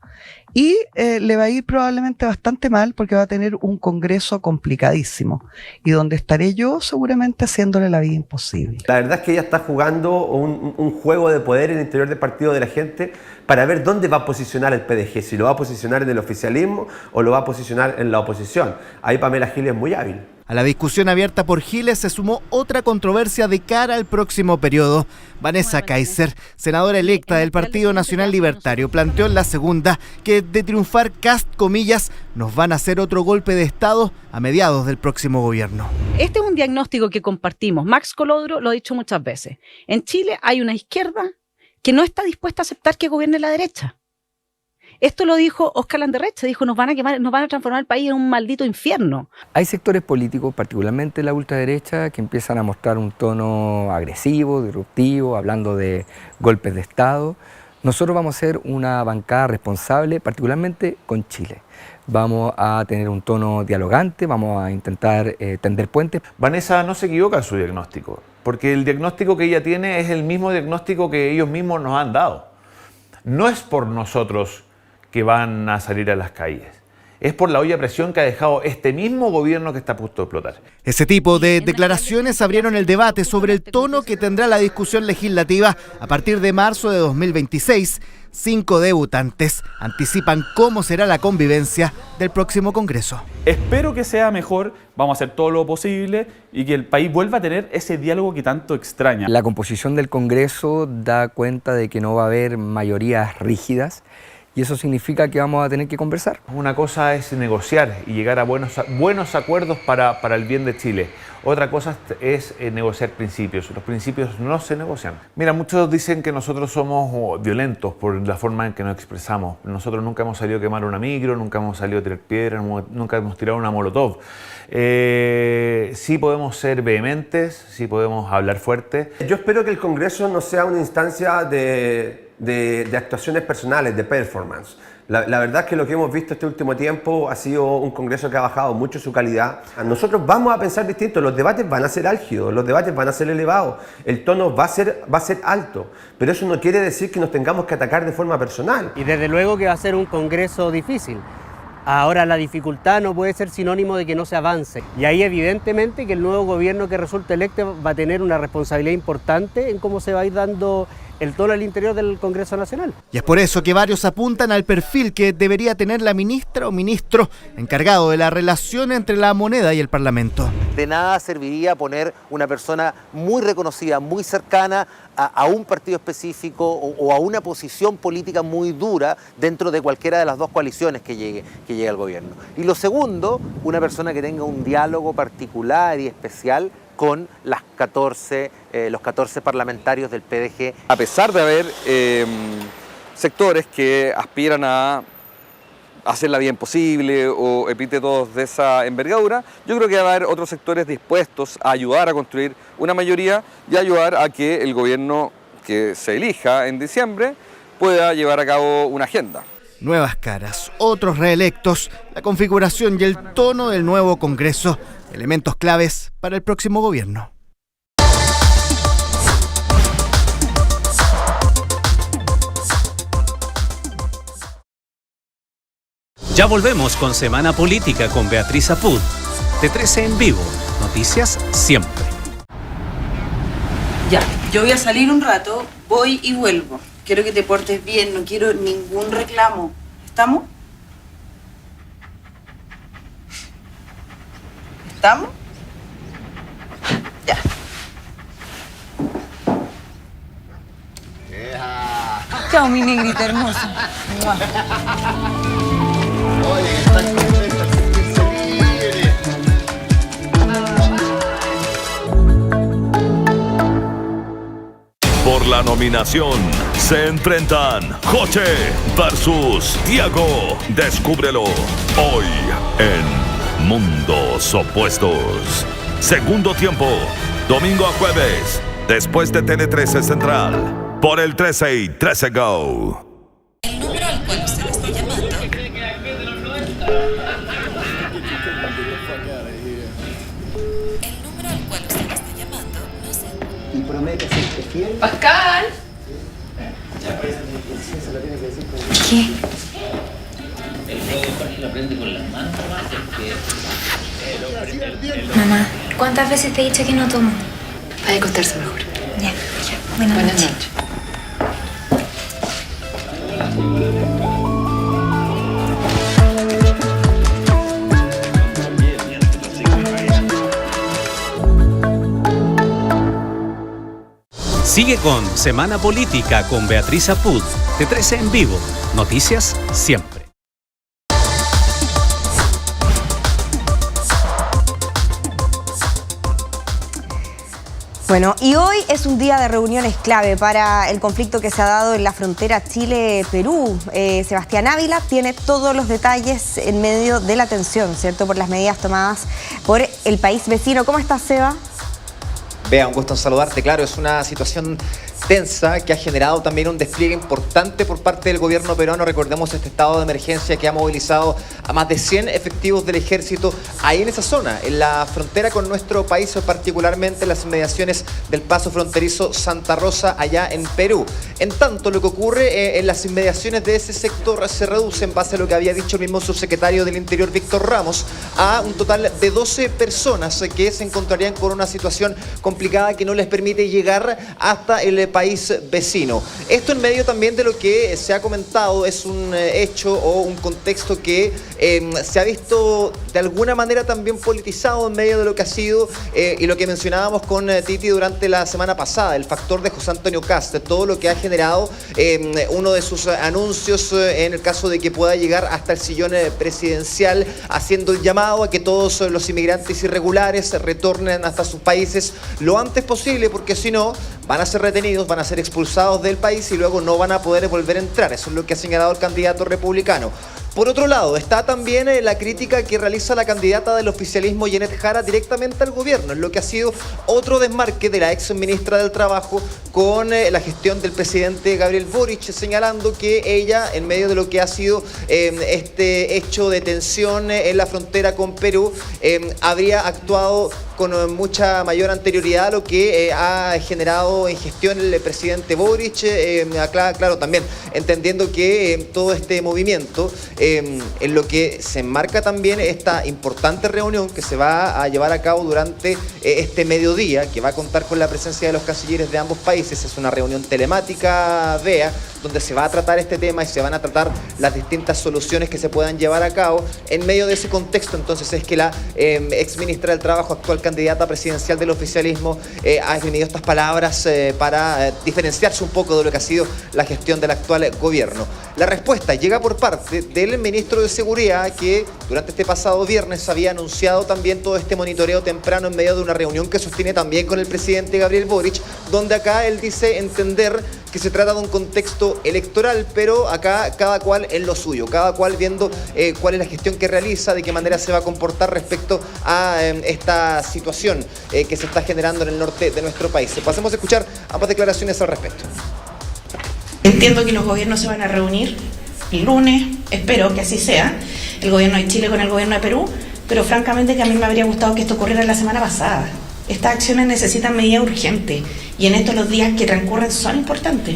y le va a ir probablemente bastante mal porque va a tener un Congreso complicadísimo y donde estaré yo seguramente haciéndole la vida imposible. La verdad es que ella está jugando un juego de poder en el interior del Partido de la Gente para ver dónde va a posicionar el PDG, si lo va a posicionar en el oficialismo o lo va a posicionar en la oposición. Ahí Pamela Giles es muy hábil. A la discusión abierta por Giles se sumó otra controversia de cara al próximo periodo. Vanessa Kaiser, senadora electa del Partido Nacional Libertario, planteó en la segunda que de triunfar Kast, comillas, nos van a hacer otro golpe de Estado a mediados del próximo gobierno. Este es un diagnóstico que compartimos. Max Colodro lo ha dicho muchas veces. En Chile hay una izquierda que no está dispuesta a aceptar que gobierne la derecha. Esto lo dijo Óscar Landerreche, dijo nos van a quemar, nos van a transformar el país en un maldito infierno. Hay sectores políticos, particularmente la ultraderecha, que empiezan a mostrar un tono agresivo, disruptivo, hablando de golpes de Estado. Nosotros vamos a ser una bancada responsable, particularmente con Chile. Vamos a tener un tono dialogante, vamos a intentar tender puentes. Vanessa no se equivoca en su diagnóstico, porque el diagnóstico que ella tiene es el mismo diagnóstico que ellos mismos nos han dado. No es por nosotros que van a salir a las calles. Es por la olla a presión que ha dejado este mismo gobierno que está a punto de explotar. Ese tipo de declaraciones abrieron el debate sobre el tono que tendrá la discusión legislativa a partir de marzo de 2026. 5 debutantes anticipan cómo será la convivencia del próximo Congreso. Espero que sea mejor, vamos a hacer todo lo posible y que el país vuelva a tener ese diálogo que tanto extraña. La composición del Congreso da cuenta de que no va a haber mayorías rígidas. Y eso significa que vamos a tener que conversar. Una cosa es negociar y llegar a buenos acuerdos para el bien de Chile. Otra cosa es negociar principios. Los principios no se negocian. Mira, muchos dicen que nosotros somos violentos por la forma en que nos expresamos. Nosotros nunca hemos salido a quemar una micro, nunca hemos salido a tirar piedras, nunca hemos tirado una molotov. Sí podemos ser vehementes, sí podemos hablar fuerte. Yo espero que el Congreso no sea una instancia de actuaciones personales, de performance. La verdad es que lo que hemos visto este último tiempo ha sido un Congreso que ha bajado mucho su calidad. Nosotros vamos a pensar distinto, los debates van a ser álgidos, los debates van a ser elevados, el tono va a ser alto, pero eso no quiere decir que nos tengamos que atacar de forma personal. Y desde luego que va a ser un Congreso difícil. Ahora la dificultad no puede ser sinónimo de que no se avance. Y ahí evidentemente que el nuevo gobierno que resulte electo va a tener una responsabilidad importante en cómo se va a ir dando el tono al interior del Congreso Nacional. Y es por eso que varios apuntan al perfil que debería tener la ministra o ministro encargado de la relación entre la moneda y el Parlamento. De nada serviría poner una persona muy reconocida, muy cercana a un partido específico o a una posición política muy dura dentro de cualquiera de las dos coaliciones que llegue al gobierno. Y lo segundo, una persona que tenga un diálogo particular y especial con los 14 parlamentarios del PDG. A pesar de haber sectores que aspiran a hacerla bien posible o epítetos de esa envergadura, yo creo que va a haber otros sectores dispuestos a ayudar a construir una mayoría y ayudar a que el gobierno que se elija en diciembre pueda llevar a cabo una agenda. Nuevas caras, otros reelectos, la configuración y el tono del nuevo Congreso, elementos claves para el próximo gobierno. Ya volvemos con Semana Política con Beatriz Apud. De 13 en vivo, noticias siempre. Ya, yo voy a salir un rato, voy y vuelvo. Quiero que te portes bien, no quiero ningún reclamo. ¿Estamos? ¿Estamos? Ya. Chao, mi negrita hermosa. ¡Mua! Por la nominación se enfrentan Joche versus Diego. Descúbrelo hoy en Mundos Opuestos. Segundo tiempo, domingo a jueves, después de Tele13 Central, por el 13 y 13 Go. El número al cual usted está llamando. El número al cual usted está llamando no se... Y promete serte fiel. ¡Pascal! ¿Qué? Mamá, ¿cuántas veces te he dicho que no tomo? Vaya a acostarse mejor. Ya. Buenas noches. Sigue con Semana Política con Beatriz Apud. De 13 en vivo, noticias siempre. Bueno, y hoy es un día de reuniones clave para el conflicto que se ha dado en la frontera Chile-Perú. Sebastián Ávila tiene todos los detalles en medio de la tensión, ¿cierto?, por las medidas tomadas por el país vecino. ¿Cómo estás, Seba? Bea, un gusto en saludarte. Claro, es una situación tensa que ha generado también un despliegue importante por parte del gobierno peruano. Recordemos este estado de emergencia que ha movilizado a más de 100 efectivos del ejército ahí en esa zona, en la frontera con nuestro país, particularmente en las inmediaciones del paso fronterizo Santa Rosa, allá en Perú. En tanto, lo que ocurre en las inmediaciones de ese sector se reduce, en base a lo que había dicho el mismo subsecretario del Interior, Víctor Ramos, a un total de 12 personas que se encontrarían con una situación complicada que no les permite llegar hasta el país vecino. Esto en medio también de lo que se ha comentado, es un hecho o un contexto que se ha visto de alguna manera también politizado en medio de lo que ha sido y lo que mencionábamos con Titi durante la semana pasada, el factor de José Antonio Kast, todo lo que ha generado uno de sus anuncios en el caso de que pueda llegar hasta el sillón presidencial, haciendo el llamado a que todos los inmigrantes irregulares retornen hasta sus países lo antes posible, porque si no van a ser retenidos, van a ser expulsados del país y luego no van a poder volver a entrar. Eso es lo que ha señalado el candidato republicano. Por otro lado, está también la crítica que realiza la candidata del oficialismo, Janet Jara, directamente al gobierno, en lo que ha sido otro desmarque de la ex ministra del Trabajo con la gestión del presidente Gabriel Boric, señalando que ella, en medio de lo que ha sido este hecho de tensión en la frontera con Perú, habría actuado con mucha mayor anterioridad a lo que ha generado en gestión el presidente Boric, claro, también entendiendo que todo este movimiento, en lo que se enmarca también esta importante reunión que se va a llevar a cabo durante este mediodía, que va a contar con la presencia de los cancilleres de ambos países. Es una reunión telemática, VEA, donde se va a tratar este tema y se van a tratar las distintas soluciones que se puedan llevar a cabo. En medio de ese contexto, entonces, es que la ex ministra del Trabajo, actual candidata presidencial del oficialismo, ha esgrimido estas palabras para diferenciarse un poco de lo que ha sido la gestión del actual gobierno. La respuesta llega por parte del ministro de Seguridad, que durante este pasado viernes había anunciado también todo este monitoreo temprano en medio de una reunión que sostiene también con el presidente Gabriel Boric, donde acá él dice entender que se trata de un contexto electoral, pero acá cada cual en lo suyo, cada cual viendo cuál es la gestión que realiza, de qué manera se va a comportar respecto a esta situación que se está generando en el norte de nuestro país. Pasemos a escuchar ambas declaraciones al respecto. Entiendo que los gobiernos se van a reunir el lunes, espero que así sea, el gobierno de Chile con el gobierno de Perú, pero francamente que a mí me habría gustado que esto ocurriera la semana pasada. Estas acciones necesitan medidas urgentes y en estos los días que transcurren son importantes.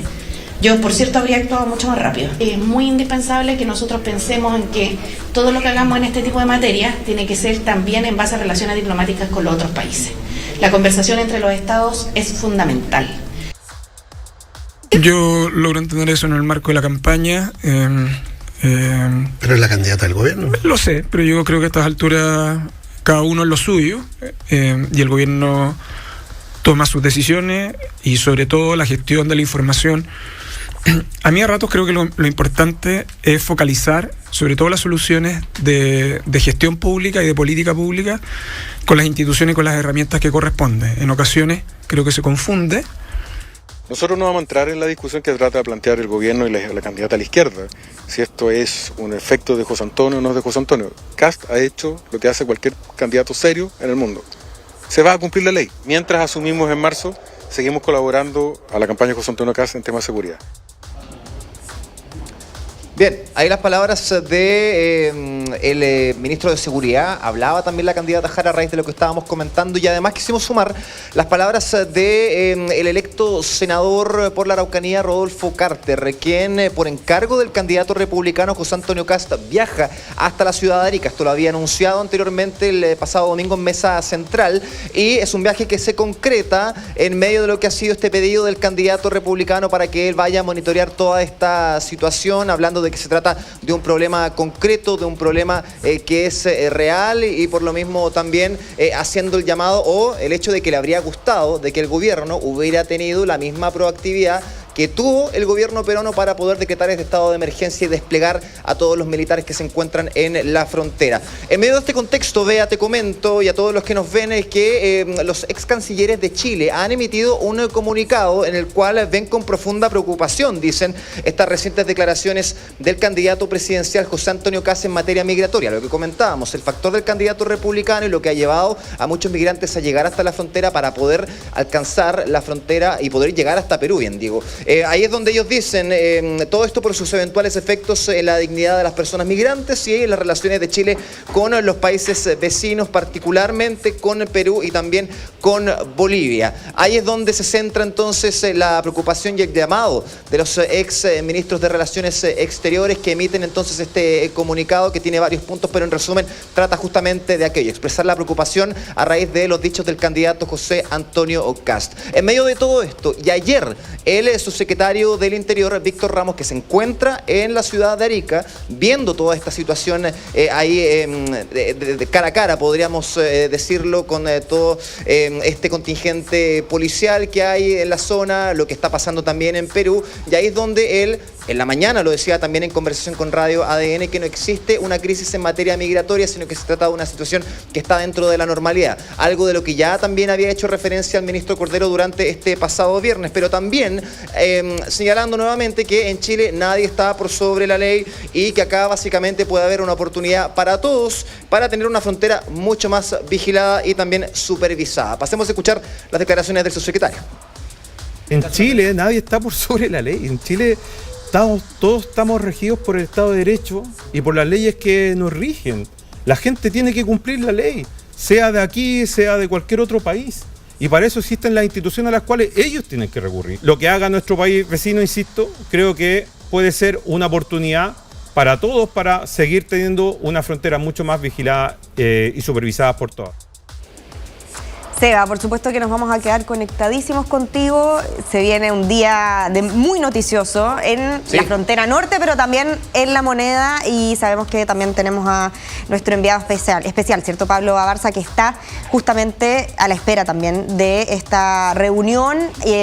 Yo, por cierto, habría actuado mucho más rápido. Es muy indispensable que nosotros pensemos en que todo lo que hagamos en este tipo de materia tiene que ser también en base a relaciones diplomáticas con los otros países. La conversación entre los estados es fundamental. Yo logro entender eso en el marco de la campaña. Pero es la candidata del gobierno. Lo sé, pero yo creo que a estas alturas cada uno es lo suyo y el gobierno toma sus decisiones y sobre todo la gestión de la información. A mí a ratos creo que lo importante es focalizar sobre todo las soluciones de gestión pública y de política pública con las instituciones y con las herramientas que corresponden. En ocasiones creo que se confunde. Nosotros no vamos a entrar en la discusión que trata de plantear el gobierno y la candidata a la izquierda, si esto es un efecto de José Antonio o no es de José Antonio. Kast ha hecho lo que hace cualquier candidato serio en el mundo. Se va a cumplir la ley. Mientras asumimos en marzo, seguimos colaborando a la campaña de José Antonio Kast en temas de seguridad. Bien, ahí las palabras del ministro de Seguridad. Hablaba también la candidata Jara a raíz de lo que estábamos comentando y además quisimos sumar las palabras del electo senador por la Araucanía, Rodolfo Carter, quien por encargo del candidato republicano José Antonio Kast viaja hasta la ciudad de Arica. Esto lo había anunciado anteriormente el pasado domingo en Mesa Central y es un viaje que se concreta en medio de lo que ha sido este pedido del candidato republicano para que él vaya a monitorear toda esta situación, hablando de que se trata de un problema concreto, de un problema que es real y por lo mismo también haciendo el llamado o el hecho de que le habría gustado de que el gobierno hubiera tenido la misma proactividad que tuvo el gobierno peruano para poder decretar este estado de emergencia y desplegar a todos los militares que se encuentran en la frontera. En medio de este contexto, Bea, te comento, y a todos los que nos ven, es que los ex cancilleres de Chile han emitido un comunicado en el cual ven con profunda preocupación, dicen, estas recientes declaraciones del candidato presidencial José Antonio Kast en materia migratoria. Lo que comentábamos, el factor del candidato republicano y lo que ha llevado a muchos migrantes a llegar hasta la frontera para poder alcanzar la frontera y poder llegar hasta Perú, bien digo. Ahí es donde ellos dicen todo esto por sus eventuales efectos en la dignidad de las personas migrantes y en las relaciones de Chile con los países vecinos, particularmente con Perú y también con Bolivia. Ahí es donde se centra entonces la preocupación y el llamado de los ex ministros de Relaciones Exteriores que emiten entonces este comunicado que tiene varios puntos, pero en resumen trata justamente de aquello, expresar la preocupación a raíz de los dichos del candidato José Antonio Kast. En medio de todo esto, y ayer el subsecretario del Interior, Víctor Ramos, que se encuentra en la ciudad de Arica, viendo toda esta situación ahí de cara a cara, podríamos decirlo, con todo este contingente policial que hay en la zona, lo que está pasando también en Perú, y ahí es donde él, en la mañana lo decía también en conversación con Radio ADN, que no existe una crisis en materia migratoria, sino que se trata de una situación que está dentro de la normalidad, algo de lo que ya también había hecho referencia el ministro Cordero durante este pasado viernes, pero también señalando nuevamente que en Chile nadie está por sobre la ley y que acá básicamente puede haber una oportunidad para todos para tener una frontera mucho más vigilada y también supervisada. Pasemos a escuchar las declaraciones del subsecretario. En Chile nadie está por sobre la ley. En Chile todos estamos regidos por el Estado de Derecho y por las leyes que nos rigen. La gente tiene que cumplir la ley. sea de aquí, sea de cualquier otro país. Y para eso existen las instituciones a las cuales ellos tienen que recurrir. Lo que haga nuestro país vecino, insisto, creo que puede ser una oportunidad para todos para seguir teniendo una frontera mucho más vigilada y supervisada por todos. Seba, por supuesto que nos vamos a quedar conectadísimos contigo. Se viene un día muy noticioso en la frontera norte, pero también en La Moneda, y sabemos que también tenemos a nuestro enviado especial, ¿cierto? Pablo Abarza, que está justamente a la espera también de esta reunión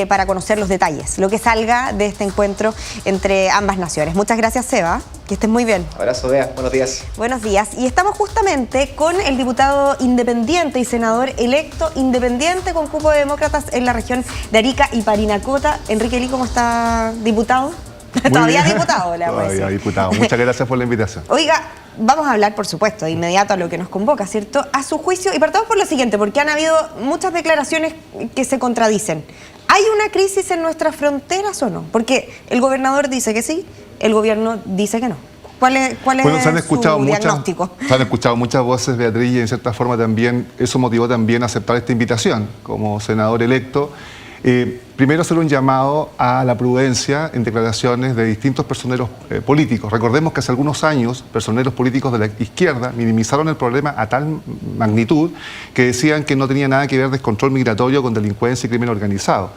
para conocer los detalles, lo que salga de este encuentro entre ambas naciones. Muchas gracias, Seba. Que estés muy bien. Abrazo, Bea. Buenos días. Buenos días. Y estamos justamente con el diputado independiente y senador electo independiente con cupo de demócratas en la región de Arica y Parinacota. Enrique Lee, ¿cómo está, diputado? Todavía diputado, Todavía diputado. Muchas gracias por la invitación. Oiga, vamos a hablar, por supuesto, de inmediato a lo que nos convoca, ¿cierto? A su juicio, y partamos por lo siguiente, porque han habido muchas declaraciones que se contradicen. ¿Hay una crisis en nuestras fronteras o no? Porque el gobernador dice que sí, el gobierno dice que no. ¿Cuál es su diagnóstico? Se han escuchado muchas voces, Beatriz, y en cierta forma también eso motivó también a aceptar esta invitación como senador electo. Primero hacer un llamado a la prudencia en declaraciones de distintos personeros políticos. Recordemos que hace algunos años personeros políticos de la izquierda minimizaron el problema a tal magnitud que decían que no tenía nada que ver descontrol migratorio con delincuencia y crimen organizado.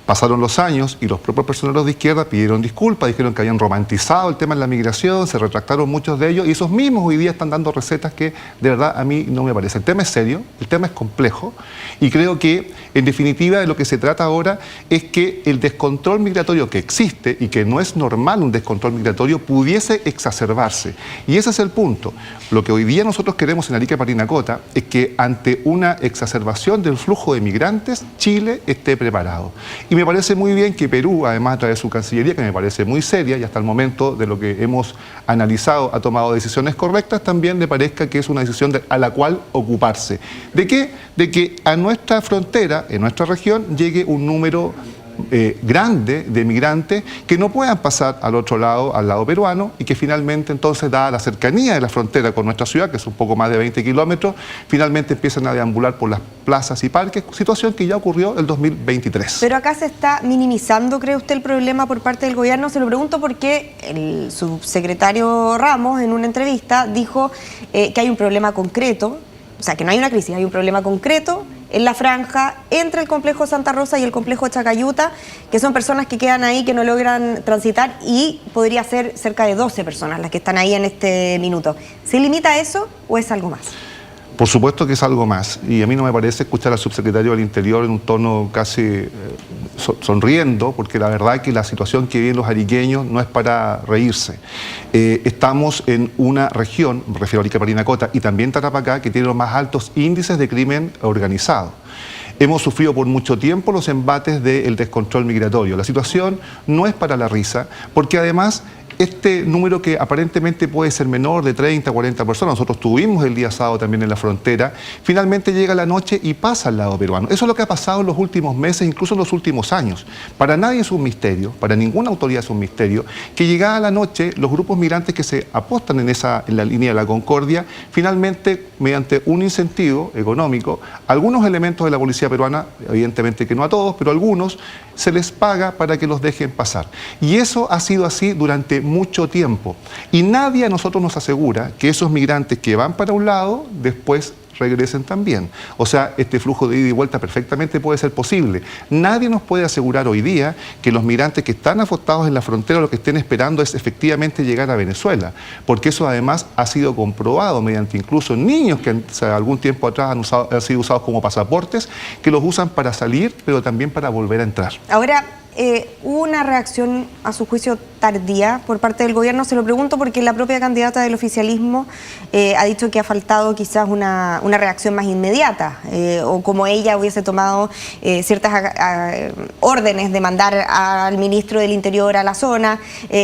Pasaron los años y los propios personeros de izquierda pidieron disculpas, dijeron que habían romantizado el tema de la migración, se retractaron muchos de ellos y esos mismos hoy día están dando recetas que de verdad a mí no me parece. El tema es serio, el tema es complejo y creo que en definitiva de lo que se trata ahora es que el descontrol migratorio que existe y que no es normal un descontrol migratorio pudiese exacerbarse. Y ese es el punto. Lo que hoy día nosotros queremos en Arica y Parinacota es que ante una exacerbación del flujo de migrantes, Chile esté preparado. Y me parece muy bien que Perú, además a través de su Cancillería, que me parece muy seria y hasta el momento de lo que hemos analizado ha tomado decisiones correctas, también le parezca que es una decisión a la cual ocuparse. ¿De qué? De que a nuestra frontera, en nuestra región, llegue un número grande de migrantes que no puedan pasar al otro lado, al lado peruano, y que finalmente entonces, dada la cercanía de la frontera con nuestra ciudad, que es un poco más de 20 kilómetros, finalmente empiezan a deambular por las plazas y parques, situación que ya ocurrió el 2023. Pero acá se está minimizando, ¿cree usted, el problema por parte del gobierno? Se lo pregunto porque el subsecretario Ramos en una entrevista dijo que hay un problema concreto, o sea, que no hay una crisis, hay un problema concreto en la franja entre el complejo Santa Rosa y el complejo Chacayuta, que son personas que quedan ahí, que no logran transitar, y podría ser cerca de 12 personas las que están ahí en este minuto. ¿Se limita a eso o es algo más? Por supuesto que es algo más, y a mí no me parece escuchar al subsecretario del Interior en un tono casi sonriendo, porque la verdad es que la situación que viven los ariqueños no es para reírse. Estamos en una región, me refiero a Arica y Parinacota, y también Tarapacá, que tiene los más altos índices de crimen organizado. Hemos sufrido por mucho tiempo los embates del descontrol migratorio. La situación no es para la risa, porque además este número que aparentemente puede ser menor de 30, 40 personas, nosotros tuvimos el día sábado también en la frontera, finalmente llega la noche y pasa al lado peruano. Eso es lo que ha pasado en los últimos meses, incluso en los últimos años. Para nadie es un misterio, para ninguna autoridad es un misterio, que llegada la noche, los grupos migrantes que se apostan en la línea de la Concordia, finalmente, mediante un incentivo económico, algunos elementos de la policía peruana, evidentemente que no a todos, pero a algunos, se les paga para que los dejen pasar. Y eso ha sido así durante mucho tiempo. Y nadie a nosotros nos asegura que esos migrantes que van para un lado, después regresen también. O sea, este flujo de ida y vuelta perfectamente puede ser posible. Nadie nos puede asegurar hoy día que los migrantes que están apostados en la frontera lo que estén esperando es efectivamente llegar a Venezuela, porque eso además ha sido comprobado mediante incluso niños que algún tiempo atrás han sido usados como pasaportes, que los usan para salir, pero también para volver a entrar. Ahora, hubo una reacción, a su juicio, tardía por parte del gobierno. Se lo pregunto porque la propia candidata del oficialismo ha dicho que ha faltado quizás una reacción más inmediata, o como ella hubiese tomado ciertas órdenes de mandar al ministro del Interior a la zona.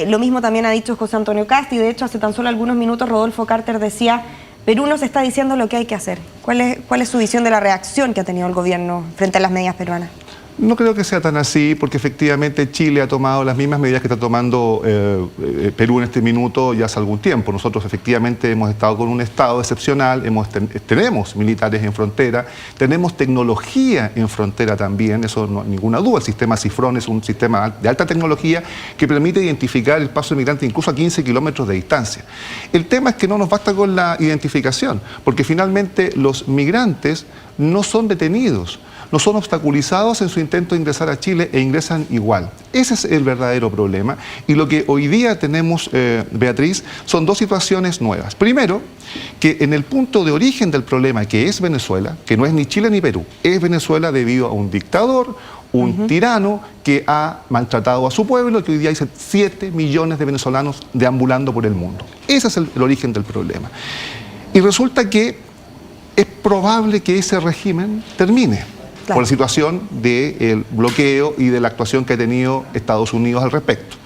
Lo mismo también ha dicho José Antonio Casti. De hecho, hace tan solo algunos minutos Rodolfo Carter decía: Perú nos está diciendo lo que hay que hacer. ¿Cuál es su visión de la reacción que ha tenido el gobierno frente a las medidas peruanas? No creo que sea tan así, porque efectivamente Chile ha tomado las mismas medidas que está tomando Perú en este minuto ya hace algún tiempo. Nosotros efectivamente hemos estado con un estado excepcional, tenemos militares en frontera, tenemos tecnología en frontera también, eso no hay ninguna duda. El sistema Cifrón es un sistema de alta tecnología que permite identificar el paso de migrantes incluso a 15 kilómetros de distancia. El tema es que no nos basta con la identificación, porque finalmente los migrantes no son detenidos, no son obstaculizados en su intento de ingresar a Chile e ingresan igual. Ese es el verdadero problema. Y lo que hoy día tenemos, Beatriz, son dos situaciones nuevas. Primero, que en el punto de origen del problema, que es Venezuela, que no es ni Chile ni Perú, es Venezuela debido a un dictador, un tirano que ha maltratado a su pueblo y que hoy día hay 7 millones de venezolanos deambulando por el mundo. Ese es el origen del problema. Y resulta que es probable que ese régimen termine. Claro. Por la situación del bloqueo y de la actuación que ha tenido Estados Unidos al respecto.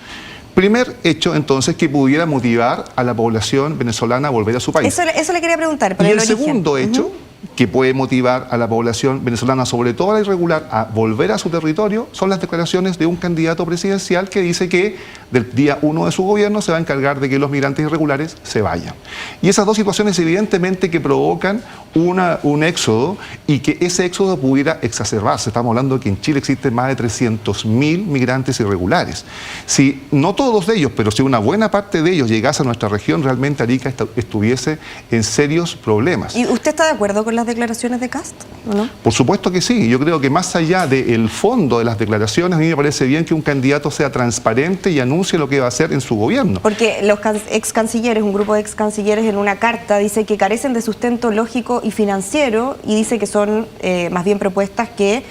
Primer hecho, entonces, que pudiera motivar a la población venezolana a volver a su país. Eso le quería preguntar. Y el segundo hecho, que puede motivar a la población venezolana, sobre todo a la irregular, a volver a su territorio, son las declaraciones de un candidato presidencial que dice que del día 1 de su gobierno se va a encargar de que los migrantes irregulares se vayan. Y esas dos situaciones evidentemente que provocan un éxodo y que ese éxodo pudiera exacerbarse. Estamos hablando de que en Chile existen más de 300.000 migrantes irregulares. Si no todos de ellos, pero si una buena parte de ellos llegase a nuestra región, realmente Arica estuviese en serios problemas. ¿Y usted está de acuerdo con las declaraciones de Kast, o no? Por supuesto que sí. Yo creo que más allá del fondo de las declaraciones, a mí me parece bien que un candidato sea transparente y anuncie lo que va a hacer en su gobierno. Porque los ex cancilleres, un grupo de ex cancilleres en una carta dice que carecen de sustento lógico y financiero y dice que son más bien propuestas que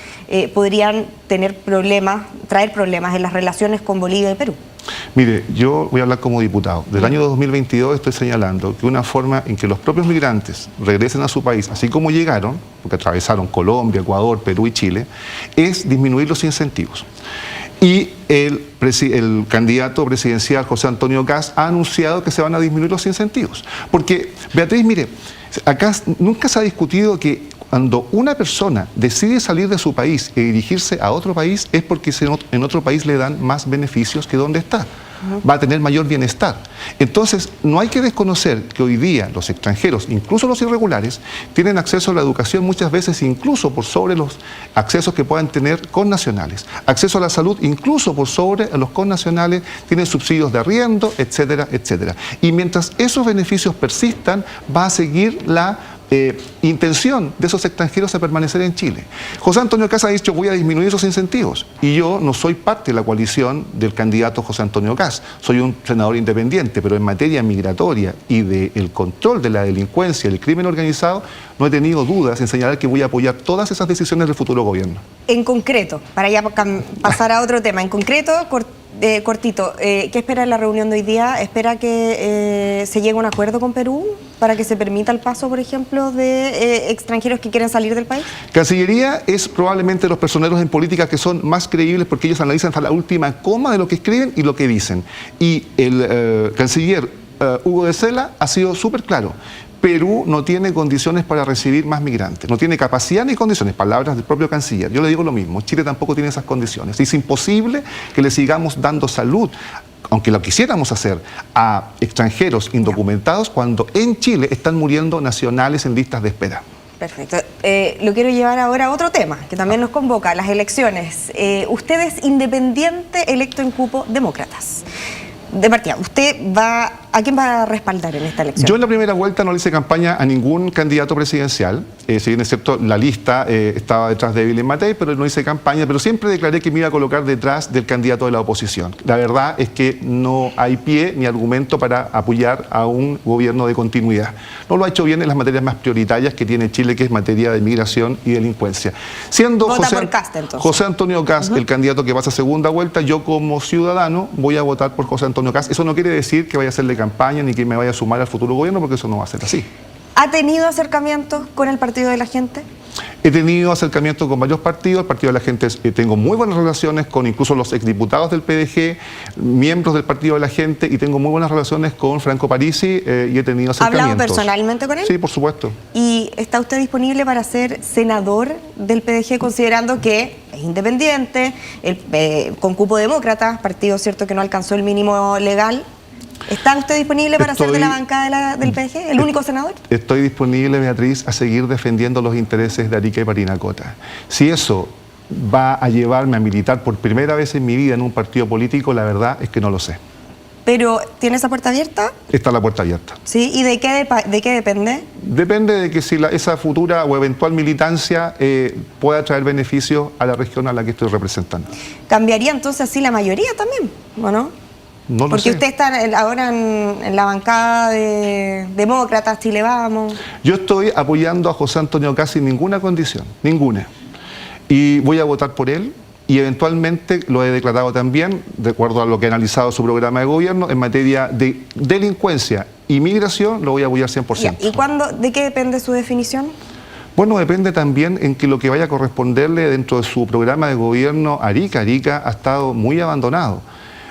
podrían traer problemas en las relaciones con Bolivia y Perú. Mire, yo voy a hablar como diputado. Del año 2022 estoy señalando que una forma en que los propios migrantes regresen a su país, así como llegaron, porque atravesaron Colombia, Ecuador, Perú y Chile, es disminuir los incentivos. Y el candidato presidencial José Antonio Kast ha anunciado que se van a disminuir los incentivos. Porque, Beatriz, mire, acá nunca se ha discutido que cuando una persona decide salir de su país y dirigirse a otro país es porque en otro país le dan más beneficios que donde está. Va a tener mayor bienestar. Entonces, no hay que desconocer que hoy día los extranjeros, incluso los irregulares, tienen acceso a la educación muchas veces incluso por sobre los accesos que puedan tener connacionales. Acceso a la salud incluso por sobre los connacionales, tienen subsidios de arriendo, etcétera, etcétera. Y mientras esos beneficios persistan, va a seguir la intención de esos extranjeros a permanecer en Chile. José Antonio Kast ha dicho voy a disminuir esos incentivos y yo no soy parte de la coalición del candidato José Antonio Kast, soy un senador independiente, pero en materia migratoria y del control de la delincuencia y el crimen organizado no he tenido dudas en señalar que voy a apoyar todas esas decisiones del futuro gobierno. En concreto, para ya pasar a otro tema, en concreto, cortito, ¿qué espera de la reunión de hoy día? ¿Espera que se llegue a un acuerdo con Perú para que se permita el paso, por ejemplo, de extranjeros que quieren salir del país? Cancillería es probablemente los personeros en política que son más creíbles porque ellos analizan hasta la última coma de lo que escriben y lo que dicen. Y el canciller Hugo de Sela ha sido súper claro. Perú no tiene condiciones para recibir más migrantes, no tiene capacidad ni condiciones, palabras del propio canciller. Yo le digo lo mismo, Chile tampoco tiene esas condiciones. Es imposible que le sigamos dando salud, aunque lo quisiéramos hacer, a extranjeros indocumentados cuando en Chile están muriendo nacionales en listas de espera. Perfecto. Lo quiero llevar ahora a otro tema que también nos convoca, las elecciones. Usted es independiente electo en cupo demócratas. De partida, ¿a quién va a respaldar en esta elección? Yo en la primera vuelta no le hice campaña a ningún candidato presidencial, si bien es cierto, la lista estaba detrás de Evelyn Matei, pero no hice campaña, pero siempre declaré que me iba a colocar detrás del candidato de la oposición. La verdad es que no hay pie ni argumento para apoyar a un gobierno de continuidad. No lo ha hecho bien en las materias más prioritarias que tiene Chile, que es materia de migración y delincuencia. Siendo José Antonio Kast el candidato que pasa a segunda vuelta, yo como ciudadano voy a votar por José Antonio Kast. Eso no quiere decir que vaya a hacerle campaña ni que me vaya a sumar al futuro gobierno, porque eso no va a ser así. ¿Ha tenido acercamientos con el Partido de la Gente? He tenido acercamiento con varios partidos, el Partido de la Gente, tengo muy buenas relaciones con incluso los exdiputados del PDG, miembros del Partido de la Gente, y tengo muy buenas relaciones con Franco Parisi y he tenido acercamientos. ¿Ha hablado personalmente con él? Sí, por supuesto. ¿Y está usted disponible para ser senador del PDG, considerando que es independiente, con cupo demócrata, partido cierto que no alcanzó el mínimo legal? ¿Está usted disponible para ser de la bancada del PDG, el único senador? Estoy disponible, Beatriz, a seguir defendiendo los intereses de Arica y Parinacota. Si eso va a llevarme a militar por primera vez en mi vida en un partido político, la verdad es que no lo sé. ¿Pero tiene esa puerta abierta? Está la puerta abierta. ¿Sí? ¿Y de qué depende? Depende de que si esa futura o eventual militancia pueda traer beneficios a la región a la que estoy representando. ¿Cambiaría entonces así la mayoría también, o no? No lo Porque sé. usted está ahora en la bancada de Demócratas, Chile Vamos. Yo estoy apoyando a José Antonio Kast sin ninguna condición, ninguna. Y voy a votar por él y eventualmente lo he declarado también, de acuerdo a lo que ha analizado su programa de gobierno, en materia de delincuencia y migración, lo voy a apoyar 100%. Ya, ¿y de qué depende su definición? Bueno, depende también en que lo que vaya a corresponderle dentro de su programa de gobierno a Arica. Arica ha estado muy abandonado,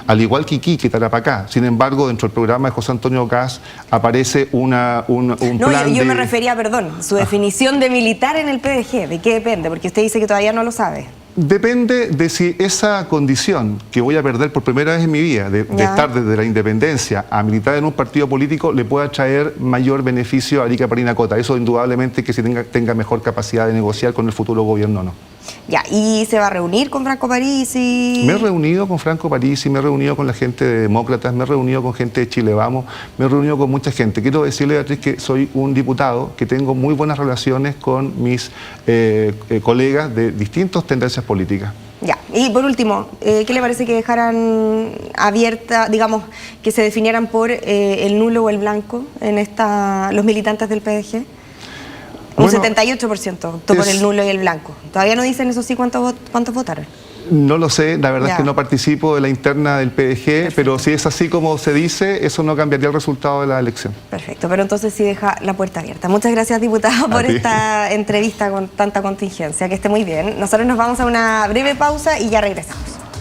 al igual que Iquique, Tarapacá. Sin embargo, dentro del programa de José Antonio Kast aparece un plan yo me refería, perdón, su definición de militar en el PDG, ¿de qué depende? Porque usted dice que todavía no lo sabe. Depende de si esa condición que voy a perder por primera vez en mi vida, de estar desde la independencia a militar en un partido político, le pueda traer mayor beneficio a Arica Parinacota. Eso indudablemente que si tenga mejor capacidad de negociar con el futuro gobierno o no. Ya, ¿y se va a reunir con Franco Parisi? Me he reunido con Franco Parisi, me he reunido con la gente de Demócratas, me he reunido con gente de Chile Vamos, me he reunido con mucha gente. Quiero decirle, Beatriz, que soy un diputado que tengo muy buenas relaciones con mis colegas de distintas tendencias políticas. Ya, y por último, ¿qué le parece que dejaran abierta, digamos, que se definieran por el nulo o el blanco en los militantes del PDG? Un 78% optó por el nulo y el blanco. Todavía no dicen, eso sí, cuántos votaron. No lo sé, la verdad es que no participo de la interna del PDG, pero si es así como se dice, eso no cambiaría el resultado de la elección. Perfecto, pero entonces sí deja la puerta abierta. Muchas gracias, diputado, por esta entrevista con tanta contingencia. Que esté muy bien. Nosotros nos vamos a una breve pausa y ya regresamos.